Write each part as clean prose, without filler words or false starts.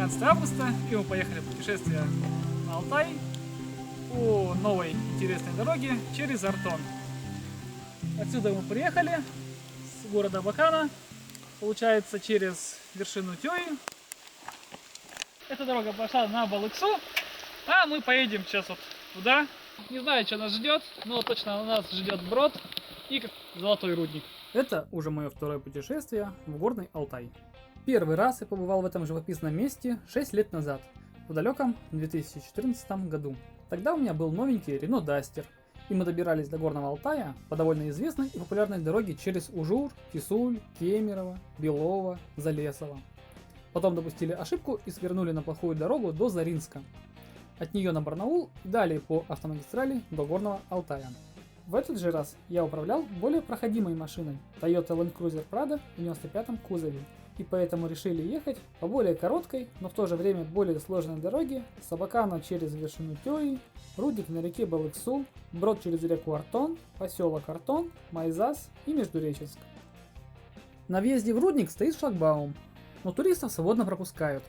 13 августа, и мы поехали в путешествие на Алтай по новой интересной дороге через Артон. Отсюда мы приехали, с города Абакана, получается через вершину Тёи. Эта дорога пошла на Балыксу, а мы поедем сейчас вот туда. Не знаю, что нас ждет, но точно нас ждет Брод и Золотой рудник. Это уже мое второе путешествие в горный Алтай. Первый раз я побывал в этом живописном месте 6 лет назад, в далеком 2014 году. Тогда у меня был новенький Renault Duster, и мы добирались до горного Алтая по довольно известной и популярной дороге через Ужур, Кисуль, Кемерово, Белово, Залесово. Потом допустили ошибку и свернули на плохую дорогу до Заринска. От нее на Барнаул и далее по автомагистрали до горного Алтая. В этот же раз я управлял более проходимой машиной Toyota Land Cruiser Prado в 95-м кузове, и поэтому решили ехать по более короткой, но в то же время более сложной дороге с Абакана через вершину Тёи, рудник на реке Балыксу, Брод через реку Артон, поселок Артон, Майзас и Междуреченск. На въезде в рудник стоит шлагбаум, но туристов свободно пропускают.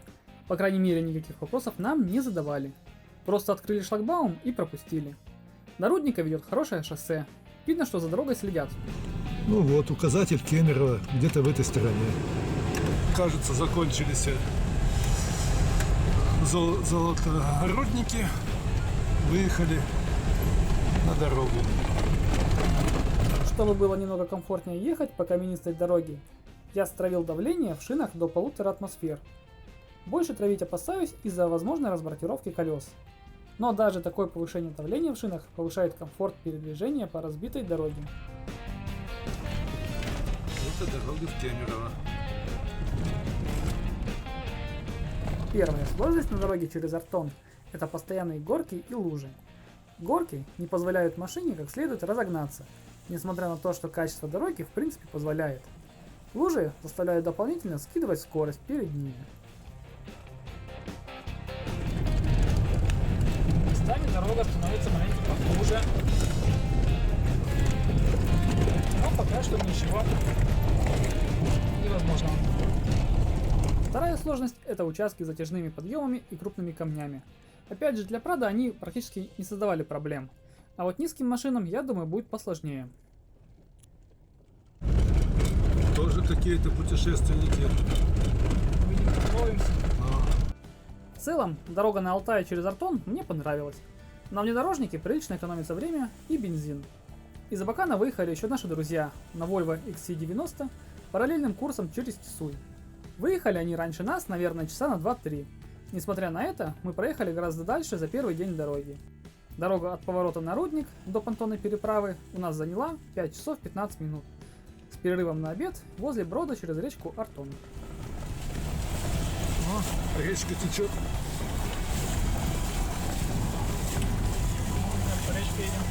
По крайней мере, никаких вопросов нам не задавали. Просто открыли шлагбаум и пропустили. До рудника ведет хорошее шоссе. Видно, что за дорогой следят. Ну вот, указатель Кемерово где-то в этой стороне. Кажется, закончились золоторудники. Выехали на дорогу. Чтобы было немного комфортнее ехать по каменистой дороге, я стравил давление в шинах до 1,5 атмосфер. Больше травить опасаюсь из-за возможной разбортировки колес. Но даже такое повышение давления в шинах повышает комфорт передвижения по разбитой дороге. Это дорога в Кемерово. Первая сложность на дороге через Артон – это постоянные горки и лужи. Горки не позволяют машине как следует разогнаться, несмотря на то, что качество дороги в принципе позволяет. Лужи заставляют дополнительно скидывать скорость перед ними. Местами дорога становится маленько похуже, но пока что ничего невозможного. Вторая сложность – это участки с затяжными подъемами и крупными камнями. Опять же, для Прада они практически не создавали проблем, а вот низким машинам, я думаю, будет посложнее. Тоже какие-то путешественники. В целом, дорога на Алтай через Артон мне понравилась. На внедорожнике прилично экономится время и бензин. Из Абакана выехали еще наши друзья на Volvo XC90 параллельным курсом через Кисуль. Выехали они раньше нас, наверное, часа на 2-3. Несмотря на это, мы проехали гораздо дальше за первый день дороги. Дорога от поворота на рудник до понтонной переправы у нас заняла 5 часов 15 минут. С перерывом на обед возле Брода через речку Артон. О, речка течет. По речке едем.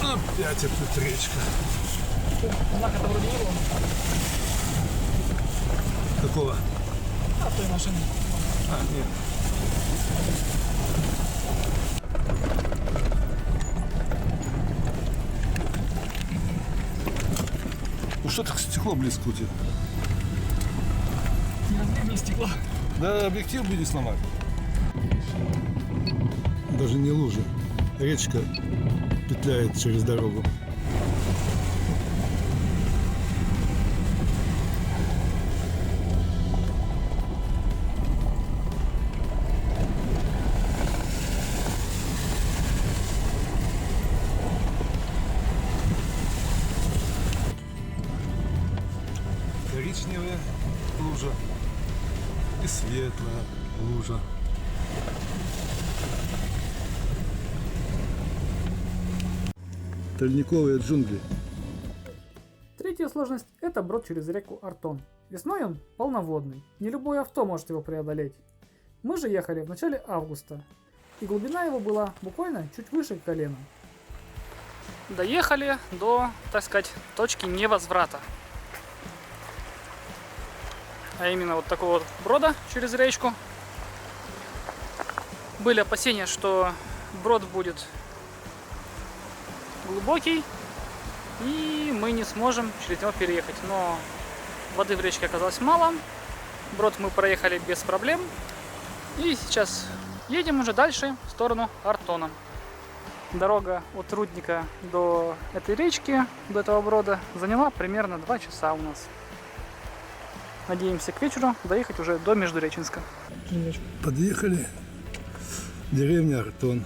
Опять эта речка. Знака это вроде не было. Какого? А, той машины. А, нет. Ну что так стекло близко у тебя? Не стекло. Да, объектив бы не сломать. Даже не лужа. Речка петляет через дорогу. Коричневая лужа и светлая лужа. Тальниковые джунгли. Третья сложность – это брод через реку Артон. Весной он полноводный, не любое авто может его преодолеть. Мы же ехали в начале августа, и глубина его была буквально чуть выше колена. Доехали до, так сказать, точки невозврата. А именно вот такого вот брода через речку. Были опасения, что брод будет глубокий, и мы не сможем через него переехать. Но воды в речке оказалось мало, брод мы проехали без проблем, и сейчас едем уже дальше в сторону Артона. Дорога от Рудника до этой речки, до этого брода, заняла примерно 2 часа у нас. Надеемся к вечеру доехать уже до Междуреченска. Подъехали. Деревня Артон.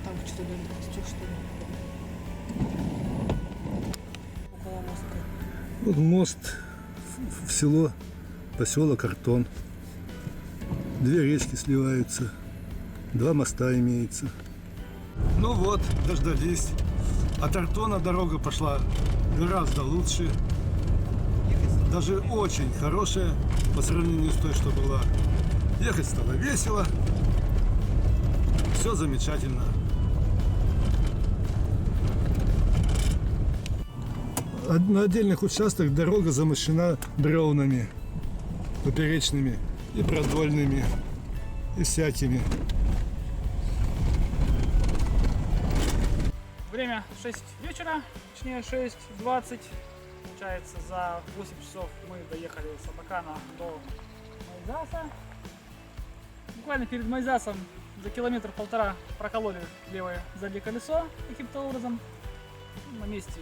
Там что-то костюм, что ли? Около моста. Вот мост в село, поселок Артон. 2 речки сливаются, 2 моста имеется. Ну вот, дождались. От Артона дорога пошла гораздо лучше. Даже очень хорошая по сравнению с той, что была. Ехать стало весело. Все замечательно. На отдельных участках дорога замощена бревнами поперечными и продольными, и всякими. Время 6 вечера, точнее 6:20. Получается, за 8 часов мы доехали с Абакана до Майзаса. Буквально перед Майзасом за 1,5 километра прокололи левое заднее колесо каким-то образом. На месте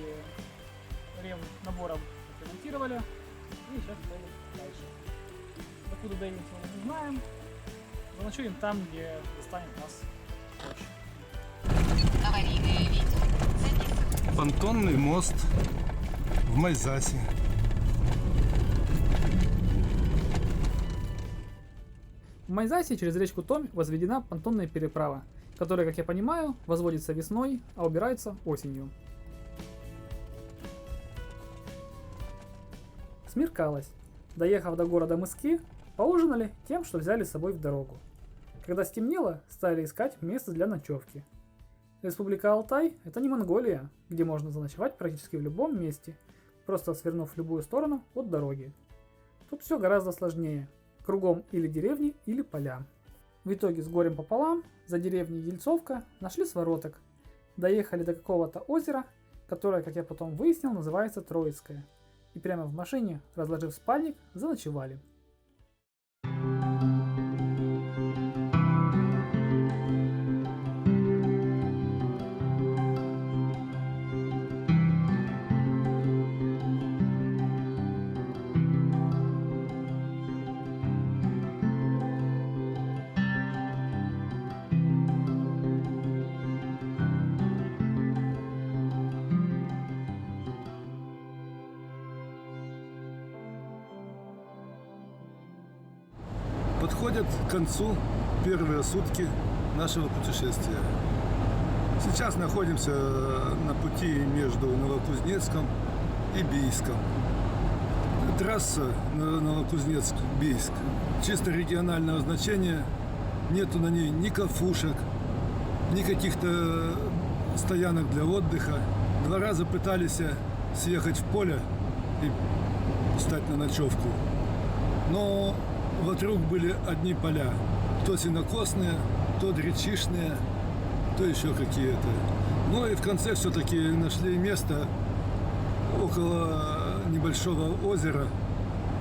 рем набором отремонтировали. И сейчас поедем дальше. Докуда доедем, мы не знаем. Заночуем там, где достанет нас ночь. Аварийное видео. Понтонный мост в Майзасе. В Майзасе через речку Томь возведена понтонная переправа, которая, как я понимаю, возводится весной, а убирается осенью. Смеркалось. Доехав до города Мыски, поужинали тем, что взяли с собой в дорогу. Когда стемнело, стали искать место для ночевки. Республика Алтай – это не Монголия, где можно заночевать практически в любом месте, просто свернув в любую сторону от дороги. Тут все гораздо сложнее. Кругом или деревни, или поля. В итоге с горем пополам за деревней Ельцовка нашли свароток. Доехали до какого-то озера, которое, как я потом выяснил, называется Троицкое. И прямо в машине, разложив спальник, заночевали. Подходят к концу первые сутки нашего путешествия. Сейчас находимся на пути между Новокузнецком и Бийском. Трасса Новокузнецк-Бийск чисто регионального значения. Нету на ней ни кафушек, ни каких-то стоянок для отдыха. 2 раза пытались съехать в поле и встать на ночевку. Но вокруг были одни поля. То сенокосные, то гречишные, то еще какие-то. Ну и в конце все-таки нашли место около небольшого озера.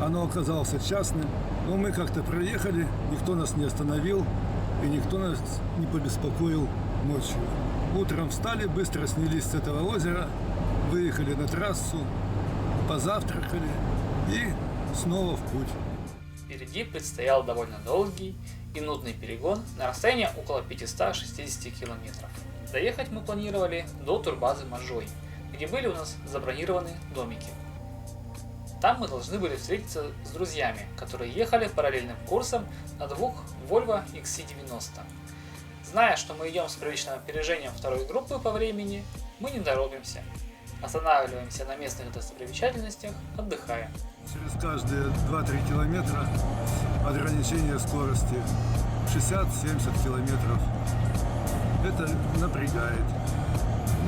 Оно оказалось частным. Но мы как-то проехали, никто нас не остановил и никто нас не побеспокоил ночью. Утром встали, быстро снялись с этого озера, выехали на трассу, позавтракали и снова в путь. Впереди предстоял довольно долгий и нудный перегон на расстояние около 560 километров. Доехать мы планировали до турбазы Можой, где были у нас забронированы домики. Там мы должны были встретиться с друзьями, которые ехали параллельным курсом на 2 Volvo XC90. Зная, что мы идем с приличным опережением второй группы по времени, мы не торопимся. Останавливаемся на местных достопримечательностях, отдыхая. Через каждые 2-3 километра ограничение скорости 60-70 километров. Это напрягает.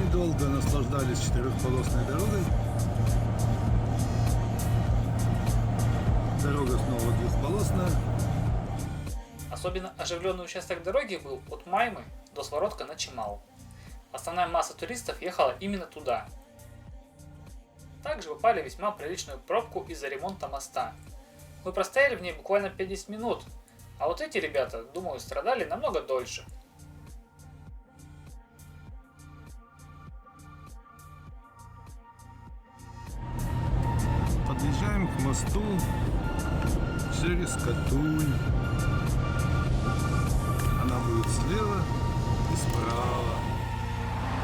Недолго наслаждались 4-полосной дорогой. Дорога снова двухполосная. Особенно оживленный участок дороги был от Маймы до Своротка на Чимал. Основная масса туристов ехала именно туда. Также попали в весьма приличную пробку из-за ремонта моста. Мы простояли в ней буквально 50 минут, а вот эти ребята, думаю, страдали намного дольше. Подъезжаем к мосту через Катунь. Она будет слева и справа.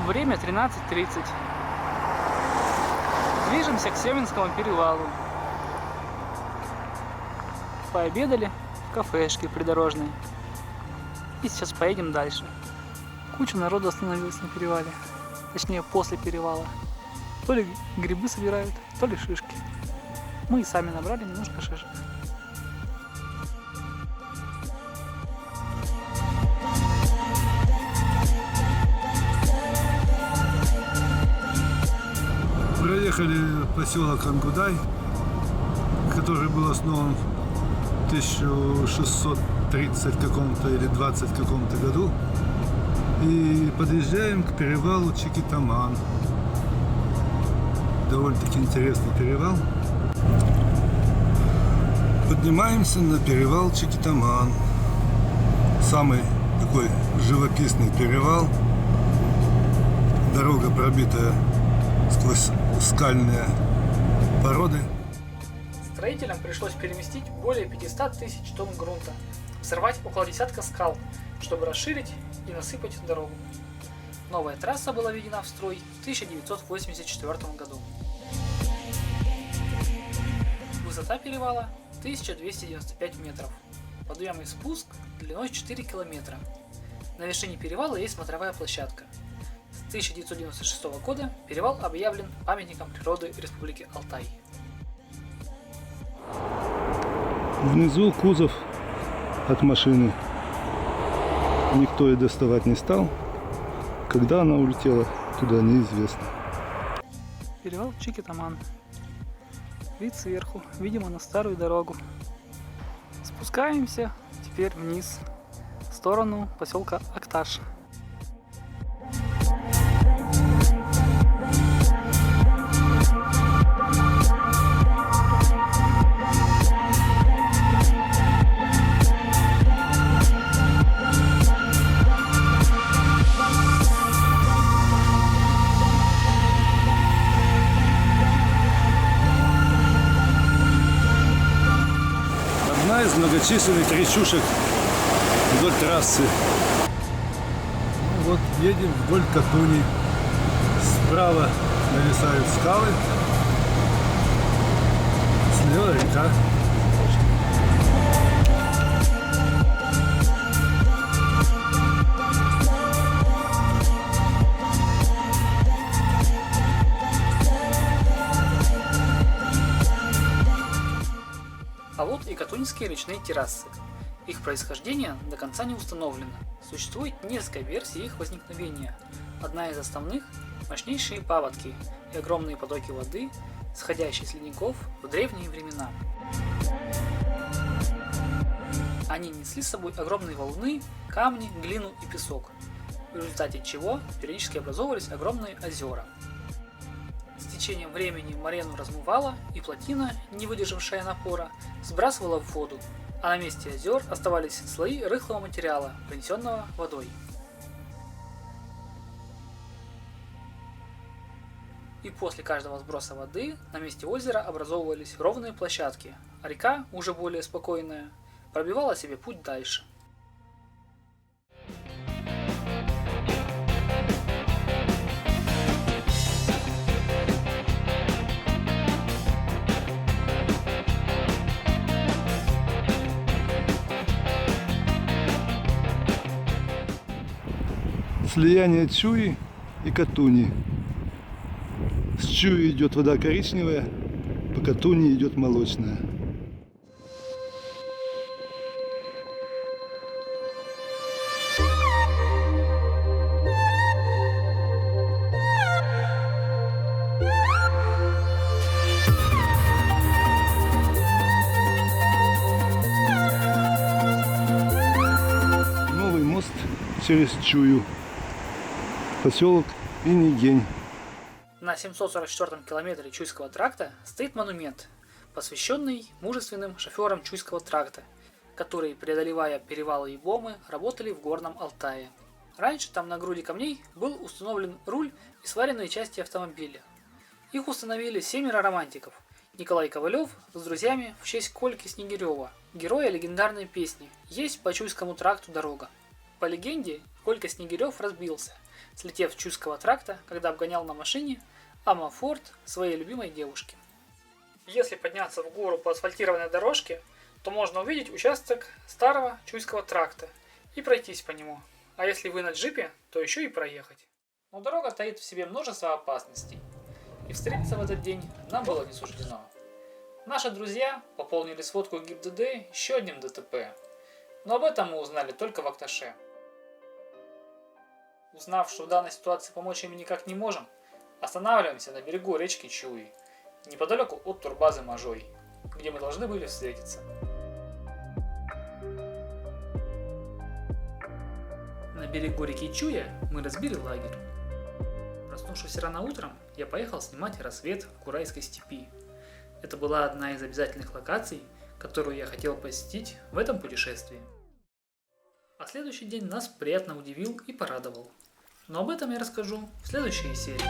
Время 13:30. Движемся к Семенскому перевалу. Пообедали в кафешке придорожной. И сейчас поедем дальше. Куча народу остановилась на перевале. Точнее, после перевала. То ли грибы собирают, то ли шишки. Мы и сами набрали немножко шишек. Проехали поселок Ангудай, который был основан в 1630 каком-то или 20 каком-то году. И подъезжаем к перевалу Чикитаман. Довольно-таки интересный перевал. Поднимаемся на перевал Чикитаман. Самый такой живописный перевал. Дорога пробитая сквозь скальные породы. Строителям пришлось переместить более 500 тысяч тонн грунта, взорвать около десятка скал, чтобы расширить и насыпать дорогу. Новая трасса была введена в строй в 1984 году. Высота перевала 1295 метров. Подъем и спуск длиной 4 километра. На вершине перевала есть смотровая площадка. С 1996 года перевал объявлен памятником природы Республики Алтай. Внизу кузов от машины. Никто и доставать не стал. Когда она улетела, туда неизвестно. Перевал Чикитаман. Вид сверху, видимо, на старую дорогу. Спускаемся теперь вниз, в сторону поселка Акташ. Одна из многочисленных речушек вдоль трассы. Ну вот едем вдоль Катуни. Справа нависают скалы, слева река. А вот и катуньские речные террасы. Их происхождение до конца не установлено. Существует несколько версий их возникновения. Одна из основных – мощнейшие паводки и огромные потоки воды, сходящие с ледников в древние времена. Они несли с собой огромные валуны, камни, глину и песок, в результате чего периодически образовывались огромные озера. С течением времени морену размывало, и плотина, не выдержавшая напора, сбрасывала в воду, а на месте озер оставались слои рыхлого материала, принесенного водой. И после каждого сброса воды на месте озера образовывались ровные площадки, а река, уже более спокойная, пробивала себе путь дальше. Слияние Чуи и Катуни. С Чуи идет вода коричневая, по Катуни идет молочная. через Чую. Поселок Инигень. На 744 километре Чуйского тракта стоит монумент, посвященный мужественным шоферам Чуйского тракта, которые, преодолевая перевалы и бомы, работали в Горном Алтае. Раньше там на груди камней был установлен руль и сваренные части автомобиля. Их установили 7 романтиков. Николай Ковалев с друзьями в честь Кольки Снегирева, героя легендарной песни «Есть по Чуйскому тракту дорога». По легенде, Колька Снегирев разбился, слетев с Чуйского тракта, когда обгонял на машине Амафорд своей любимой девушки. Если подняться в гору по асфальтированной дорожке, то можно увидеть участок старого Чуйского тракта и пройтись по нему. А если вы на джипе, то еще и проехать. Но дорога таит в себе множество опасностей. И встретиться в этот день нам было не суждено. Наши друзья пополнили сводку ГИБДД еще одним ДТП. Но об этом мы узнали только в Акташе. Узнав, что в данной ситуации помочь им никак не можем, останавливаемся на берегу речки Чуй, неподалеку от турбазы Можой, где мы должны были встретиться. На берегу реки Чуя мы разбили лагерь. Проснувшись рано утром, я поехал снимать рассвет в Курайской степи. Это была одна из обязательных локаций, которую я хотел посетить в этом путешествии. А следующий день нас приятно удивил и порадовал. Но об этом я расскажу в следующей серии.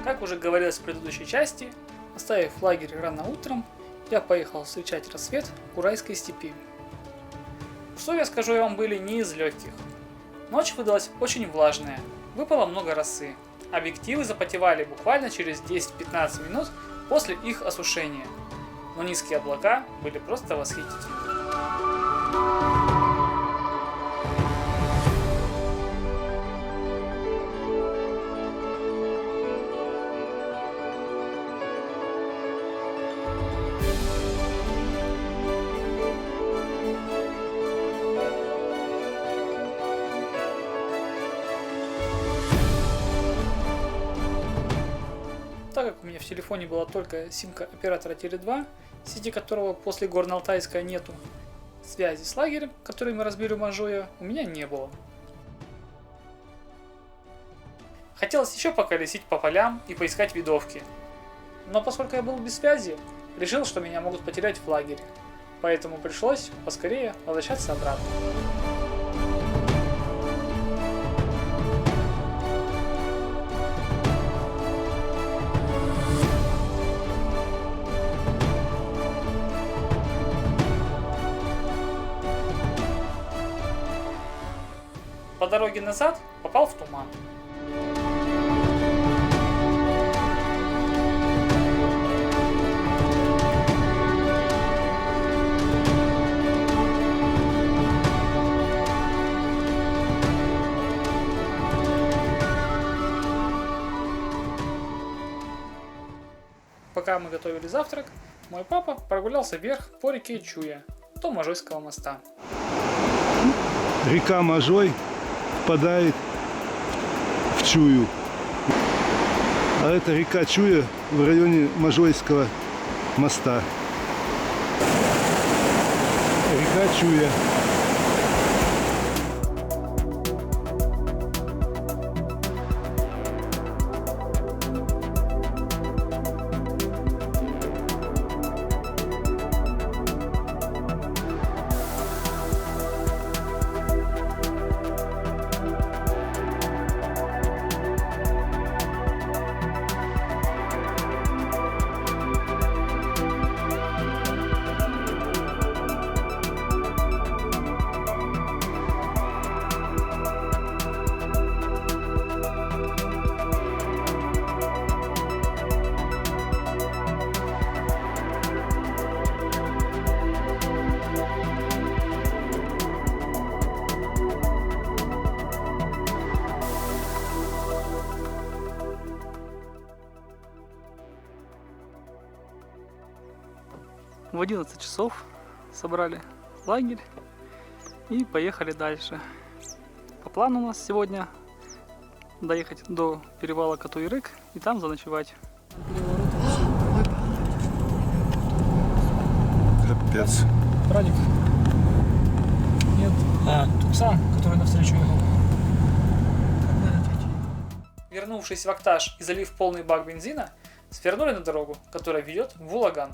Как уже говорилось в предыдущей части, оставив лагерь рано утром, я поехал встречать рассвет в Курайской степи. Условия, скажу я вам, были не из легких. Ночь выдалась очень влажная, выпало много росы. Объективы запотевали буквально через 10-15 минут после их осушения. Но низкие облака были просто восхитительны. Так как у меня в телефоне была только симка оператора Теле2, сети которого после Горно-Алтайска нету, связи с лагерем, который мы разбили в Можое, у меня не было. Хотелось еще поколесить по полям и поискать видовки. Но поскольку я был без связи, решил, что меня могут потерять в лагере. Поэтому пришлось поскорее возвращаться обратно. По дороге назад попал в туман. пока мы готовили завтрак, мой папа прогулялся вверх по реке Чуя до Можайского моста. Река Можой впадает в Чую. А это река Чуя в районе Можайского моста. Река Чуя. В 11 часов собрали лагерь и поехали дальше. По плану у нас сегодня доехать до перевала Катуй-Рык и там заночевать. Капец. Радик? Нет. Туксан, который навстречу ехал. Вернувшись в Акташ и залив полный бак бензина, свернули на дорогу, которая ведет в Улаган.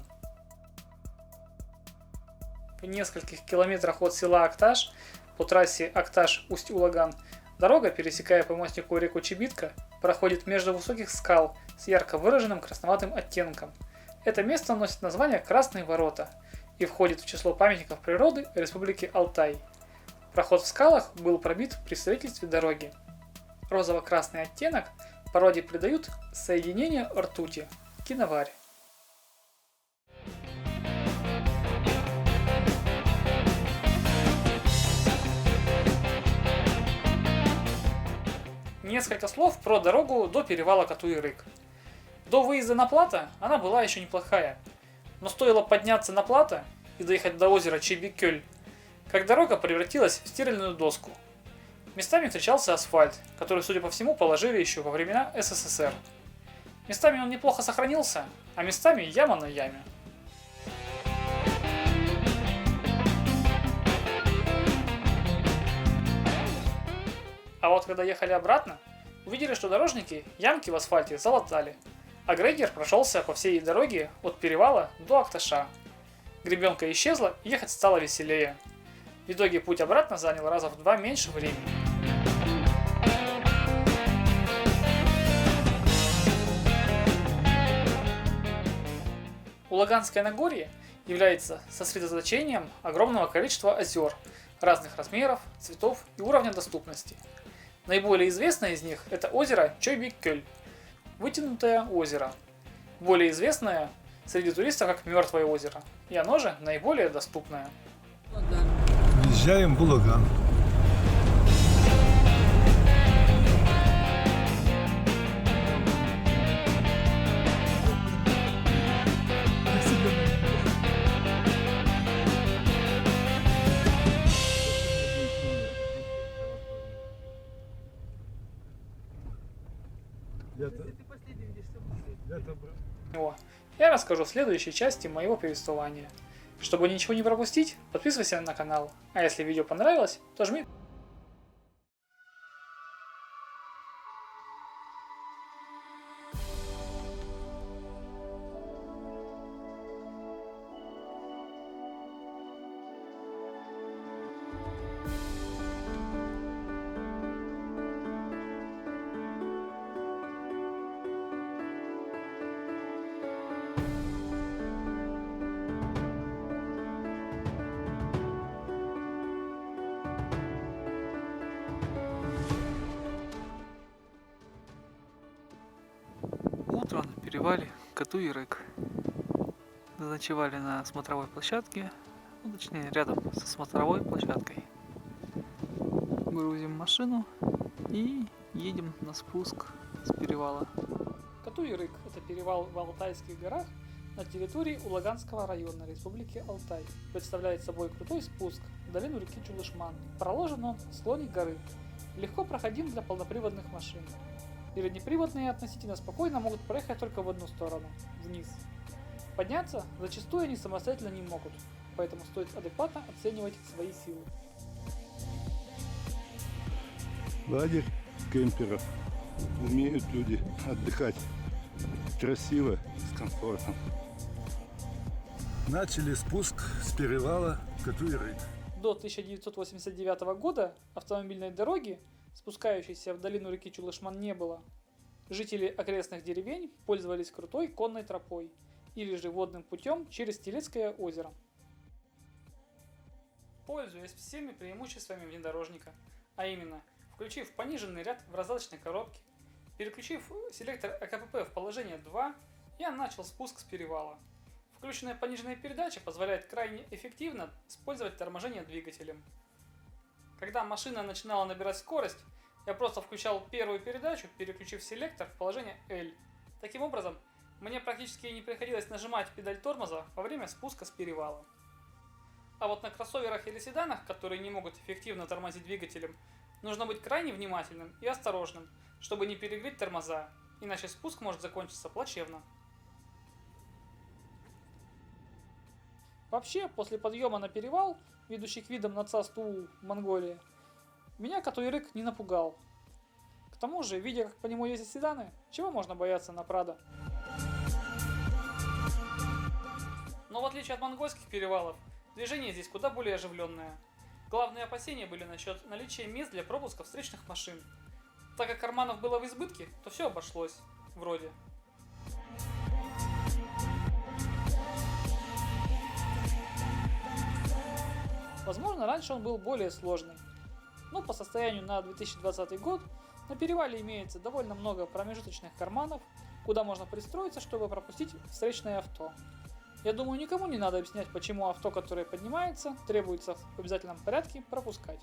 В нескольких километрах от села Акташ по трассе Акташ-Усть-Улаган дорога, пересекая по мостику реку Чебитка, проходит между высоких скал с ярко выраженным красноватым оттенком. Это место носит название Красные ворота и входит в число памятников природы Республики Алтай. Проход в скалах был пробит при строительстве дороги. Розово-красный оттенок породе придают соединение ртути – киноварь. Несколько слов про дорогу до перевала Катуй-Рык. До выезда на плато она была еще неплохая, но стоило подняться на плато и доехать до озера Чебикёль, как дорога превратилась в стерильную доску. Местами встречался асфальт, который, судя по всему, положили еще во времена СССР. Местами он неплохо сохранился, а местами яма на яме. А вот когда ехали обратно, увидели, что дорожники ямки в асфальте залатали, а грейдер прошелся по всей дороге от перевала до Акташа. Гребенка исчезла, и ехать стало веселее. В итоге путь обратно занял раза в 2 меньше времени. Улаганское Нагорье является сосредоточением огромного количества озер разных размеров, цветов и уровня доступности. Наиболее известное из них – это озеро Чойбиккёль, вытянутое озеро. Более известное среди туристов как Мертвое озеро, и оно же наиболее доступное. Въезжаем в Улаган. Я расскажу в следующей части моего повествования. Чтобы ничего не пропустить, подписывайся на канал, а если видео понравилось, то жми. Утро на перевале Катуй-Рык. Заночевали на смотровой площадке, ну, точнее рядом со смотровой площадкой. Грузим машину и едем на спуск с перевала. Катуй-Рык – это перевал в Алтайских горах на территории Улаганского района Республики Алтай. Представляет собой крутой спуск в долину реки Чулышман. Проложен он в склоне горы. Легко проходим для полноприводных машин. Переднеприводные относительно спокойно могут проехать только в одну сторону – вниз. Подняться зачастую они самостоятельно не могут, поэтому стоит адекватно оценивать свои силы. Лагерь кемперов. Умеют люди отдыхать красиво, с комфортом. Начали спуск с перевала Катуй-Рык. До 1989 года автомобильной дороги, спускающейся в долину реки Чулышман, не было. Жители окрестных деревень пользовались крутой конной тропой или же водным путем через Телецкое озеро. Пользуясь всеми преимуществами внедорожника, а именно включив пониженный ряд в раздаточной коробке, переключив селектор АКПП в положение 2, я начал спуск с перевала. Включенная пониженная передача позволяет крайне эффективно использовать торможение двигателем. Когда машина начинала набирать скорость, я просто включал первую передачу, переключив селектор в положение L. Таким образом, мне практически не приходилось нажимать педаль тормоза во время спуска с перевала. А вот на кроссоверах или седанах, которые не могут эффективно тормозить двигателем, нужно быть крайне внимательным и осторожным, чтобы не перегреть тормоза, иначе спуск может закончиться плачевно. Вообще, после подъема на перевал, ведущий к видам на Цасту в Монголии, меня Катуй-Рык не напугал. К тому же, видя, как по нему ездят седаны, чего можно бояться на Прадо? Но в отличие от монгольских перевалов, движение здесь куда более оживленное. Главные опасения были насчет наличия мест для пропуска встречных машин. Так как карманов было в избытке, то все обошлось. Вроде. Возможно, раньше он был более сложный. Но по состоянию на 2020 год на перевале имеется довольно много промежуточных карманов, куда можно пристроиться, чтобы пропустить встречное авто. Я думаю, никому не надо объяснять, почему авто, которое поднимается, требуется в обязательном порядке пропускать.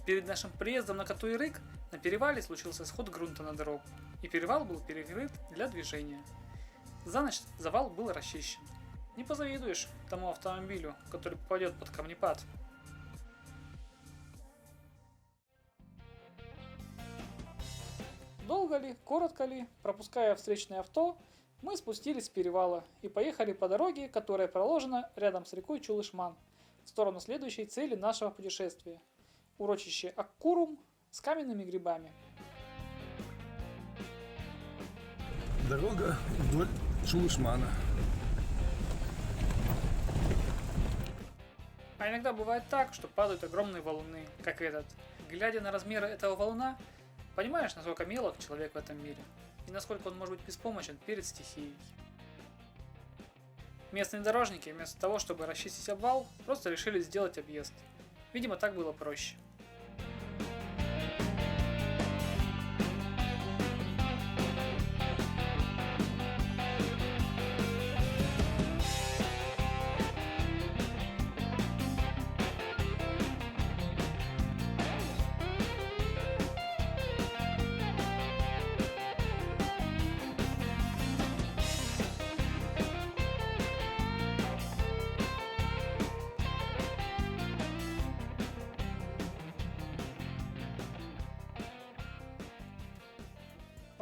Перед нашим приездом на Катуй-Рык на перевале случился сход грунта на дорогу, и перевал был перекрыт для движения. За ночь завал был расчищен. Не позавидуешь тому автомобилю, который попадет под камнепад. Долго ли, коротко ли, пропуская встречное авто, мы спустились с перевала и поехали по дороге, которая проложена рядом с рекой Чулышман, в сторону следующей цели нашего путешествия – урочище Аккурум с каменными грибами. Дорога вдоль Чулышмана. А иногда бывает так, что падают огромные валуны, как этот. Глядя на размеры этого валуна, понимаешь, насколько мелок человек в этом мире, и насколько он может быть беспомощен перед стихией. Местные дорожники, вместо того, чтобы расчистить обвал, просто решили сделать объезд. Видимо, так было проще.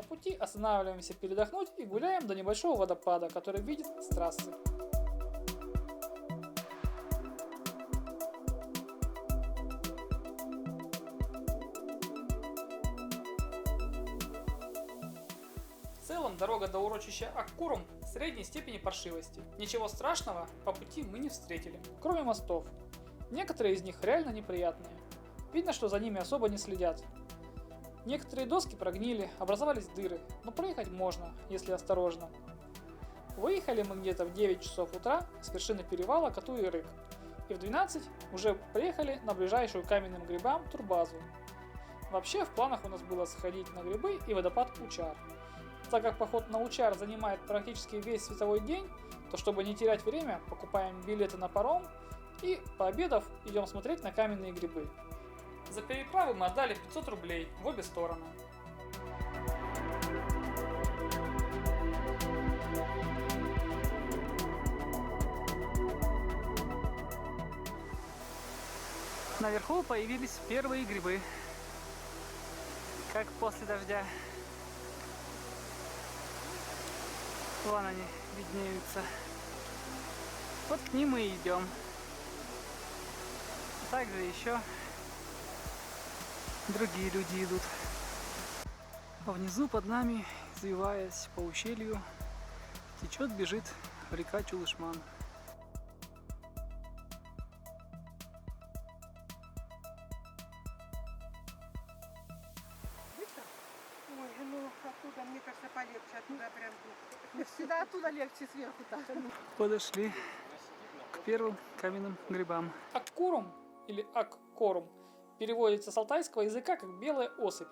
По пути останавливаемся передохнуть и гуляем до небольшого водопада, который видит с трассы. В целом дорога до урочища Аккурум средней степени паршивости. Ничего страшного по пути мы не встретили, кроме мостов. Некоторые из них реально неприятные. Видно, что за ними особо не следят. Некоторые доски прогнили, образовались дыры, но проехать можно, если осторожно. Выехали мы где-то в 9 часов утра с вершины перевала Катуй-Рык, и в 12 уже приехали на ближайшую каменным грибам турбазу. Вообще в планах у нас было сходить на грибы и водопад Учар. Так как поход на Учар занимает практически весь световой день, то чтобы не терять время, покупаем билеты на паром и, пообедав, идем смотреть на каменные грибы. За переправу мы отдали 500 рублей в обе стороны. Наверху появились первые грибы, как после дождя. Вон они виднеются. Вот к ним мы и идем. Также еще другие люди идут. А внизу под нами, извиваясь по ущелью, течет, бежит река Чулышман. Ой, ну оттуда, мне кажется, полегче. Оттуда прям... Всегда оттуда легче сверху-то. Подошли к первым каменным грибам. Аккурум или аккорум переводится с алтайского языка как белая особь.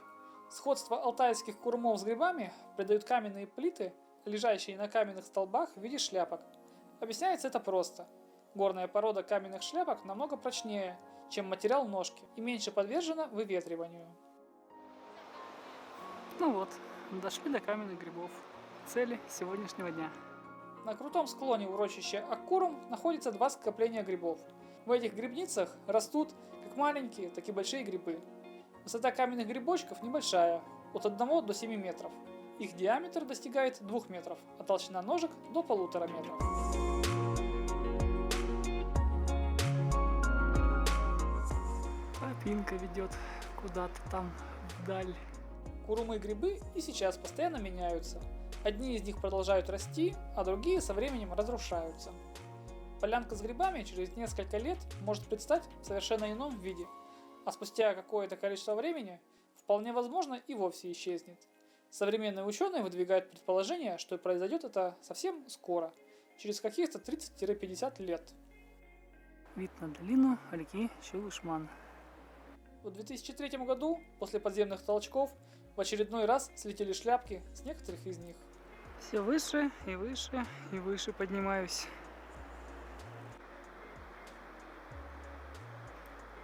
Сходство алтайских курумов с грибами придают каменные плиты, лежащие на каменных столбах в виде шляпок. Объясняется это просто. Горная порода каменных шляпок намного прочнее, чем материал ножки, и меньше подвержена выветриванию. Ну вот, дошли до каменных грибов. Цели сегодняшнего дня. На крутом склоне урочища Аккурум находится два скопления грибов. В этих грибницах растут как маленькие, так и большие грибы. Высота каменных грибочков небольшая, от 1 до 7 метров. Их диаметр достигает 2 метров, а толщина ножек до 1,5 метра. Тропинка ведет куда-то там вдаль. Курумы и грибы и сейчас постоянно меняются. Одни из них продолжают расти, а другие со временем разрушаются. Полянка с грибами через несколько лет может предстать в совершенно ином виде, а спустя какое-то количество времени вполне возможно и вовсе исчезнет. Современные ученые выдвигают предположение, что произойдет это совсем скоро, через каких-то 30-50 лет. Вид на долину реки Чулышман. В 2003 году, после подземных толчков, в очередной раз слетели шляпки с некоторых из них. Все выше и выше и выше поднимаюсь.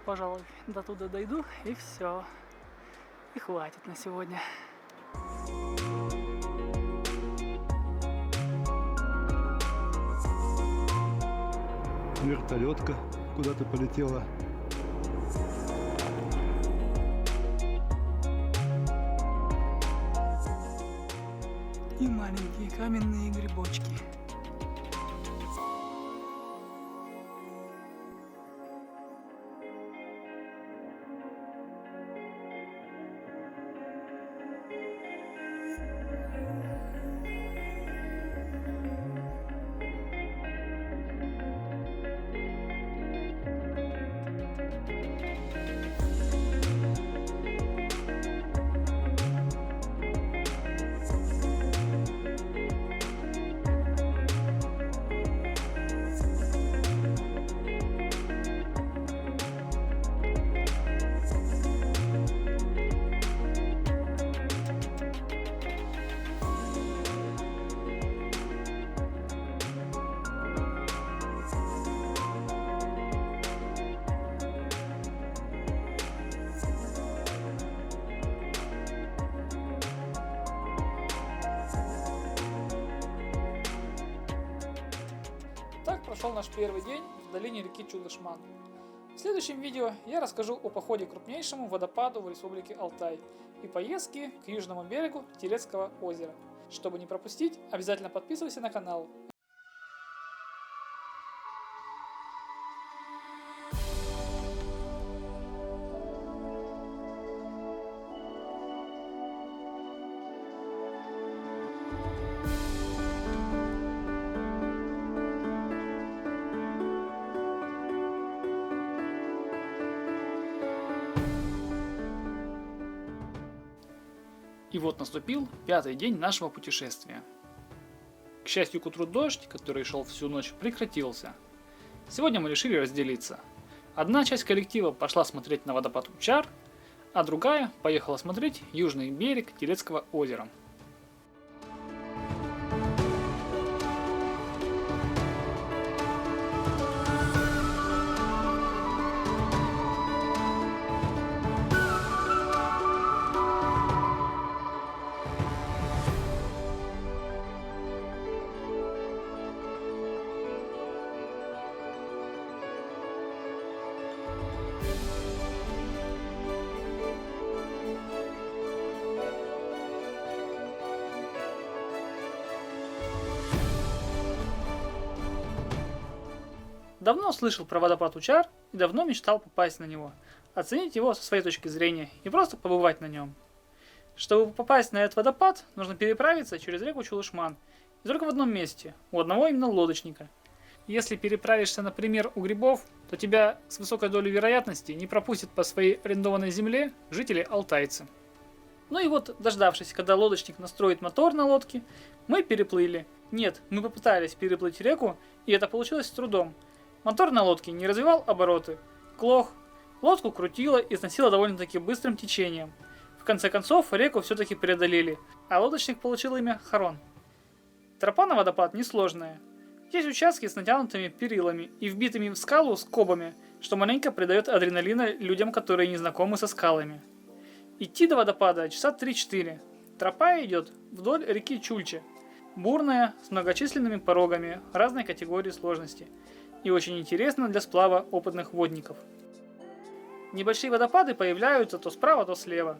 Пожалуй, до туда дойду и все. И хватит на сегодня. Вертолетка куда-то полетела. И маленькие каменные грибочки. Так прошел наш первый день в долине реки Чулышман. В следующем видео я расскажу о походе к крупнейшему водопаду в республике Алтай и поездке к южному берегу Терецкого озера. Чтобы не пропустить, обязательно подписывайся на канал. И вот наступил 5-й день нашего путешествия. К счастью, к утру дождь, который шел всю ночь, прекратился. Сегодня мы решили разделиться. Одна часть коллектива пошла смотреть на водопад Учар, а другая поехала смотреть южный берег Терецкого озера. Давно слышал про водопад Учар и давно мечтал попасть на него, оценить его со своей точки зрения и просто побывать на нем. Чтобы попасть на этот водопад, нужно переправиться через реку Чулышман, и только в одном месте, у одного именно лодочника. Если переправишься, например, у Грибов, то тебя с высокой долей вероятности не пропустят по своей арендованной земле жители-алтайцы. Ну и вот, дождавшись, когда лодочник настроит мотор на лодке, мы переплыли. Нет, мы попытались переплыть реку, и это получилось с трудом. Мотор на лодке не развивал обороты. Клох. Лодку крутило и сносило довольно-таки быстрым течением. В конце концов, реку все-таки преодолели, а лодочник получил имя Харон. Тропа на водопад несложная. Есть участки с натянутыми перилами и вбитыми в скалу скобами, что маленько придает адреналина людям, которые не знакомы со скалами. Идти до водопада часа 3-4. Тропа идет вдоль реки Чульче. Бурная, с многочисленными порогами разной категории сложности. И очень интересно для сплава опытных водников. Небольшие водопады появляются то справа, то слева.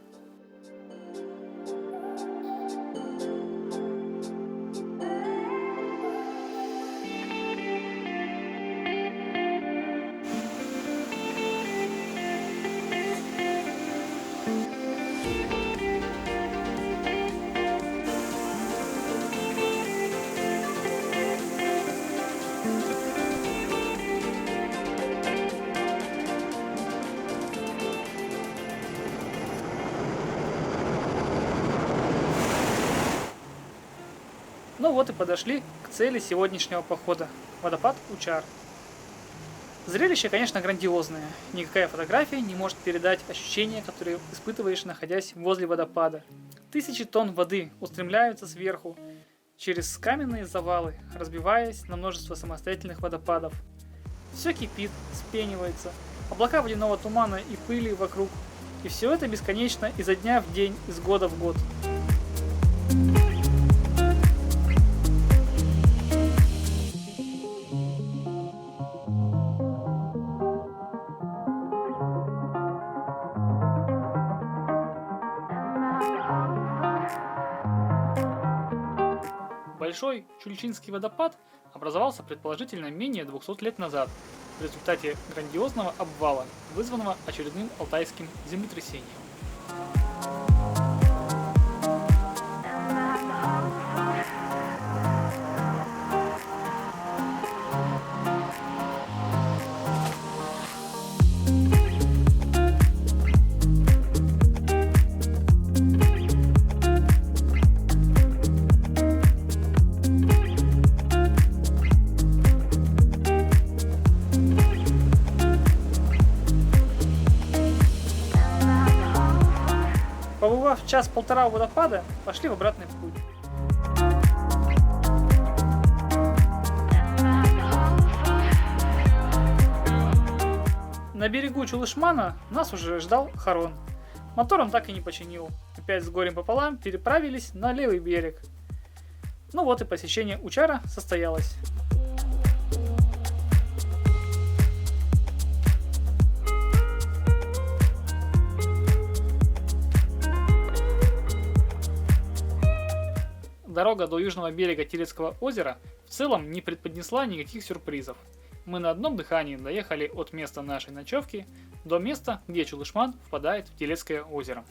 Ну вот и подошли к цели сегодняшнего похода – водопад Учар. Зрелище, конечно, грандиозное. Никакая фотография не может передать ощущения, которые испытываешь, находясь возле водопада. Тысячи тонн воды устремляются сверху, через каменные завалы, разбиваясь на множество самостоятельных водопадов. Все кипит, вспенивается, облака водяного тумана и пыли вокруг. И все это бесконечно изо дня в день, из года в год. Большой Чульчинский водопад образовался предположительно менее 200 лет назад в результате грандиозного обвала, вызванного очередным алтайским землетрясением. Побывав час-полтора у водопада, пошли в обратный путь. На берегу Чулышмана нас уже ждал Харон. Мотор он так и не починил. Опять с горем пополам переправились на левый берег. Ну вот и посещение Учара состоялось. Дорога до южного берега Телецкого озера в целом не преподнесла никаких сюрпризов. Мы на одном дыхании доехали от места нашей ночевки до места, где Чулышман впадает в Телецкое озеро.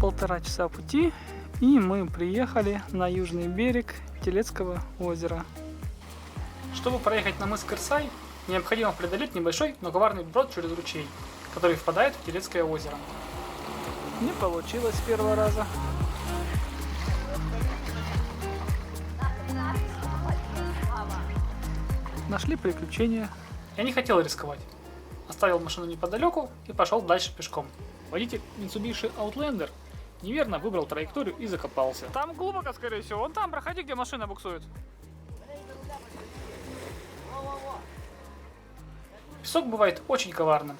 Полтора часа пути, и мы приехали на южный берег Телецкого озера. Чтобы проехать на мыс Кырсай, необходимо преодолеть небольшой, но коварный брод через ручей, который впадает в Телецкое озеро. Не получилось с первого раза. Нашли приключения. Я не хотел рисковать. Оставил машину неподалеку и пошел дальше пешком. Водитель Mitsubishi Outlander неверно выбрал траекторию и закопался. Там глубоко, скорее всего. Вон там, проходи, где машина буксует. Песок бывает очень коварным.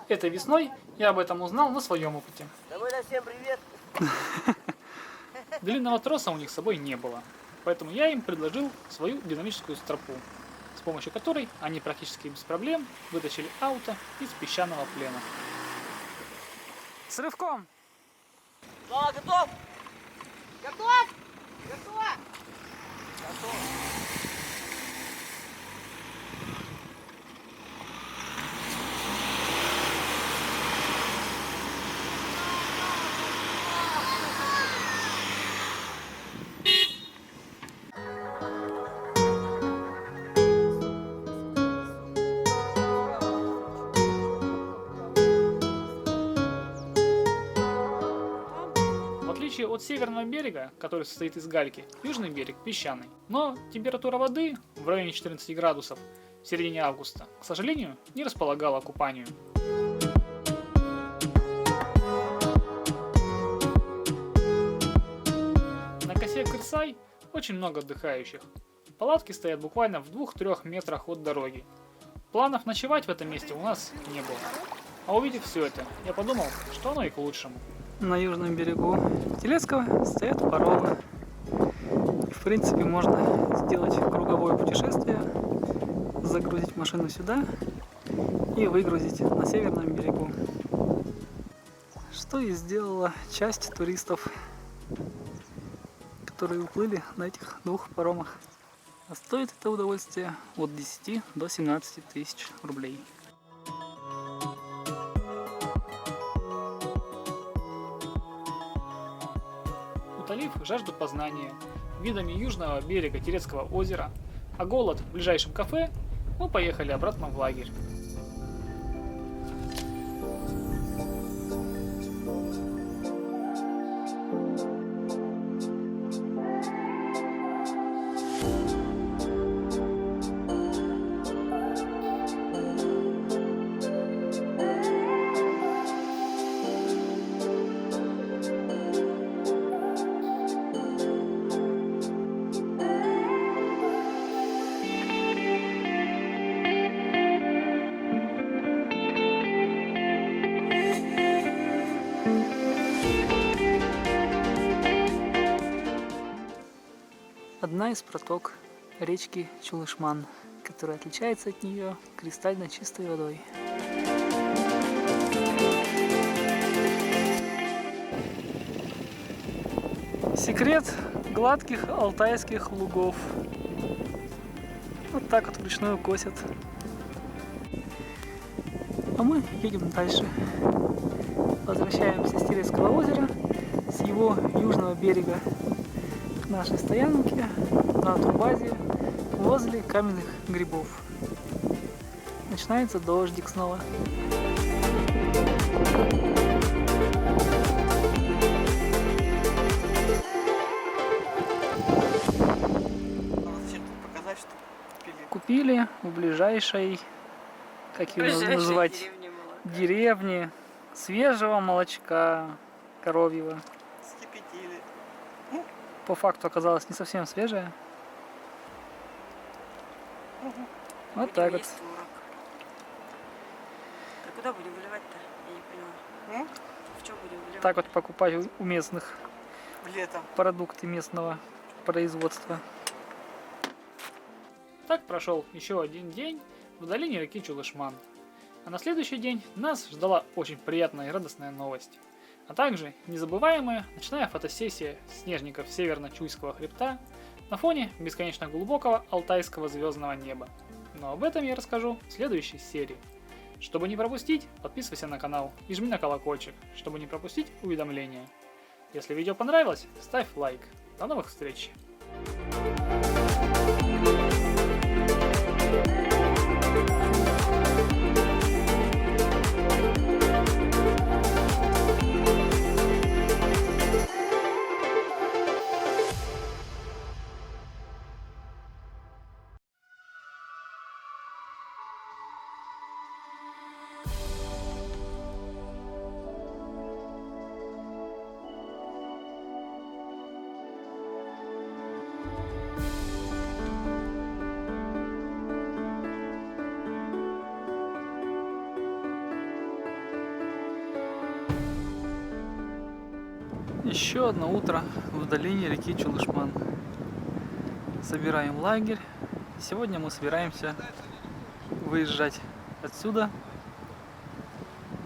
Этой весной я об этом узнал на своем опыте. Всем привет! Длинного троса у них с собой не было, поэтому я им предложил свою динамическую стропу, с помощью которой они практически без проблем вытащили ауто из песчаного плена. С рывком! Слава, готов? Готов? Готов? В отличие от северного берега, который состоит из гальки, южный берег песчаный. Но температура воды в районе 14 градусов в середине августа, к сожалению, не располагала к купанию. На косе Кырсай очень много отдыхающих. Палатки стоят буквально в 2-3 метрах от дороги. Планов ночевать в этом месте у нас не было. А увидев все это, я подумал, что оно и к лучшему. На южном берегу Телецкого стоят паромы. В принципе, можно сделать круговое путешествие, загрузить машину сюда и выгрузить на северном берегу. Что и сделала часть туристов, которые уплыли на этих двух паромах. А стоит это удовольствие от 10 до 17 тысяч рублей. Утолив жажду познания видами южного берега Терецкого озера, а голод в ближайшем кафе, мы поехали обратно в лагерь. Одна из проток речки Чулышман, которая отличается от нее кристально чистой водой. Секрет гладких алтайских лугов. Вот так вот вручную косят. А мы едем дальше. Возвращаемся с Терецкого озера, с его южного берега к нашей стоянке на турбазе возле каменных грибов. Начинается дождик снова. Зачем тут показать, что купили? Купили в ближайшей, как ее называть, деревне свежего молочка коровьего. Скипятили. По факту оказалось не совсем свежее. Вот так вот. А куда будем выливать-то? Я не поняла. В чем будем выливать? Так вот покупать у местных Летом. продукты местного производства. Так прошел еще один день в долине реки Чулышман. А на следующий день нас ждала очень приятная и радостная новость. А также незабываемая ночная фотосессия снежников Северно-Чуйского хребта на фоне бесконечно глубокого алтайского звездного неба. Но об этом я расскажу в следующей серии. Чтобы не пропустить, подписывайся на канал и жми на колокольчик, чтобы не пропустить уведомления. Если видео понравилось, ставь лайк. До новых встреч! Еще одно утро в долине реки Чулышман. Собираем лагерь. Сегодня мы собираемся выезжать отсюда.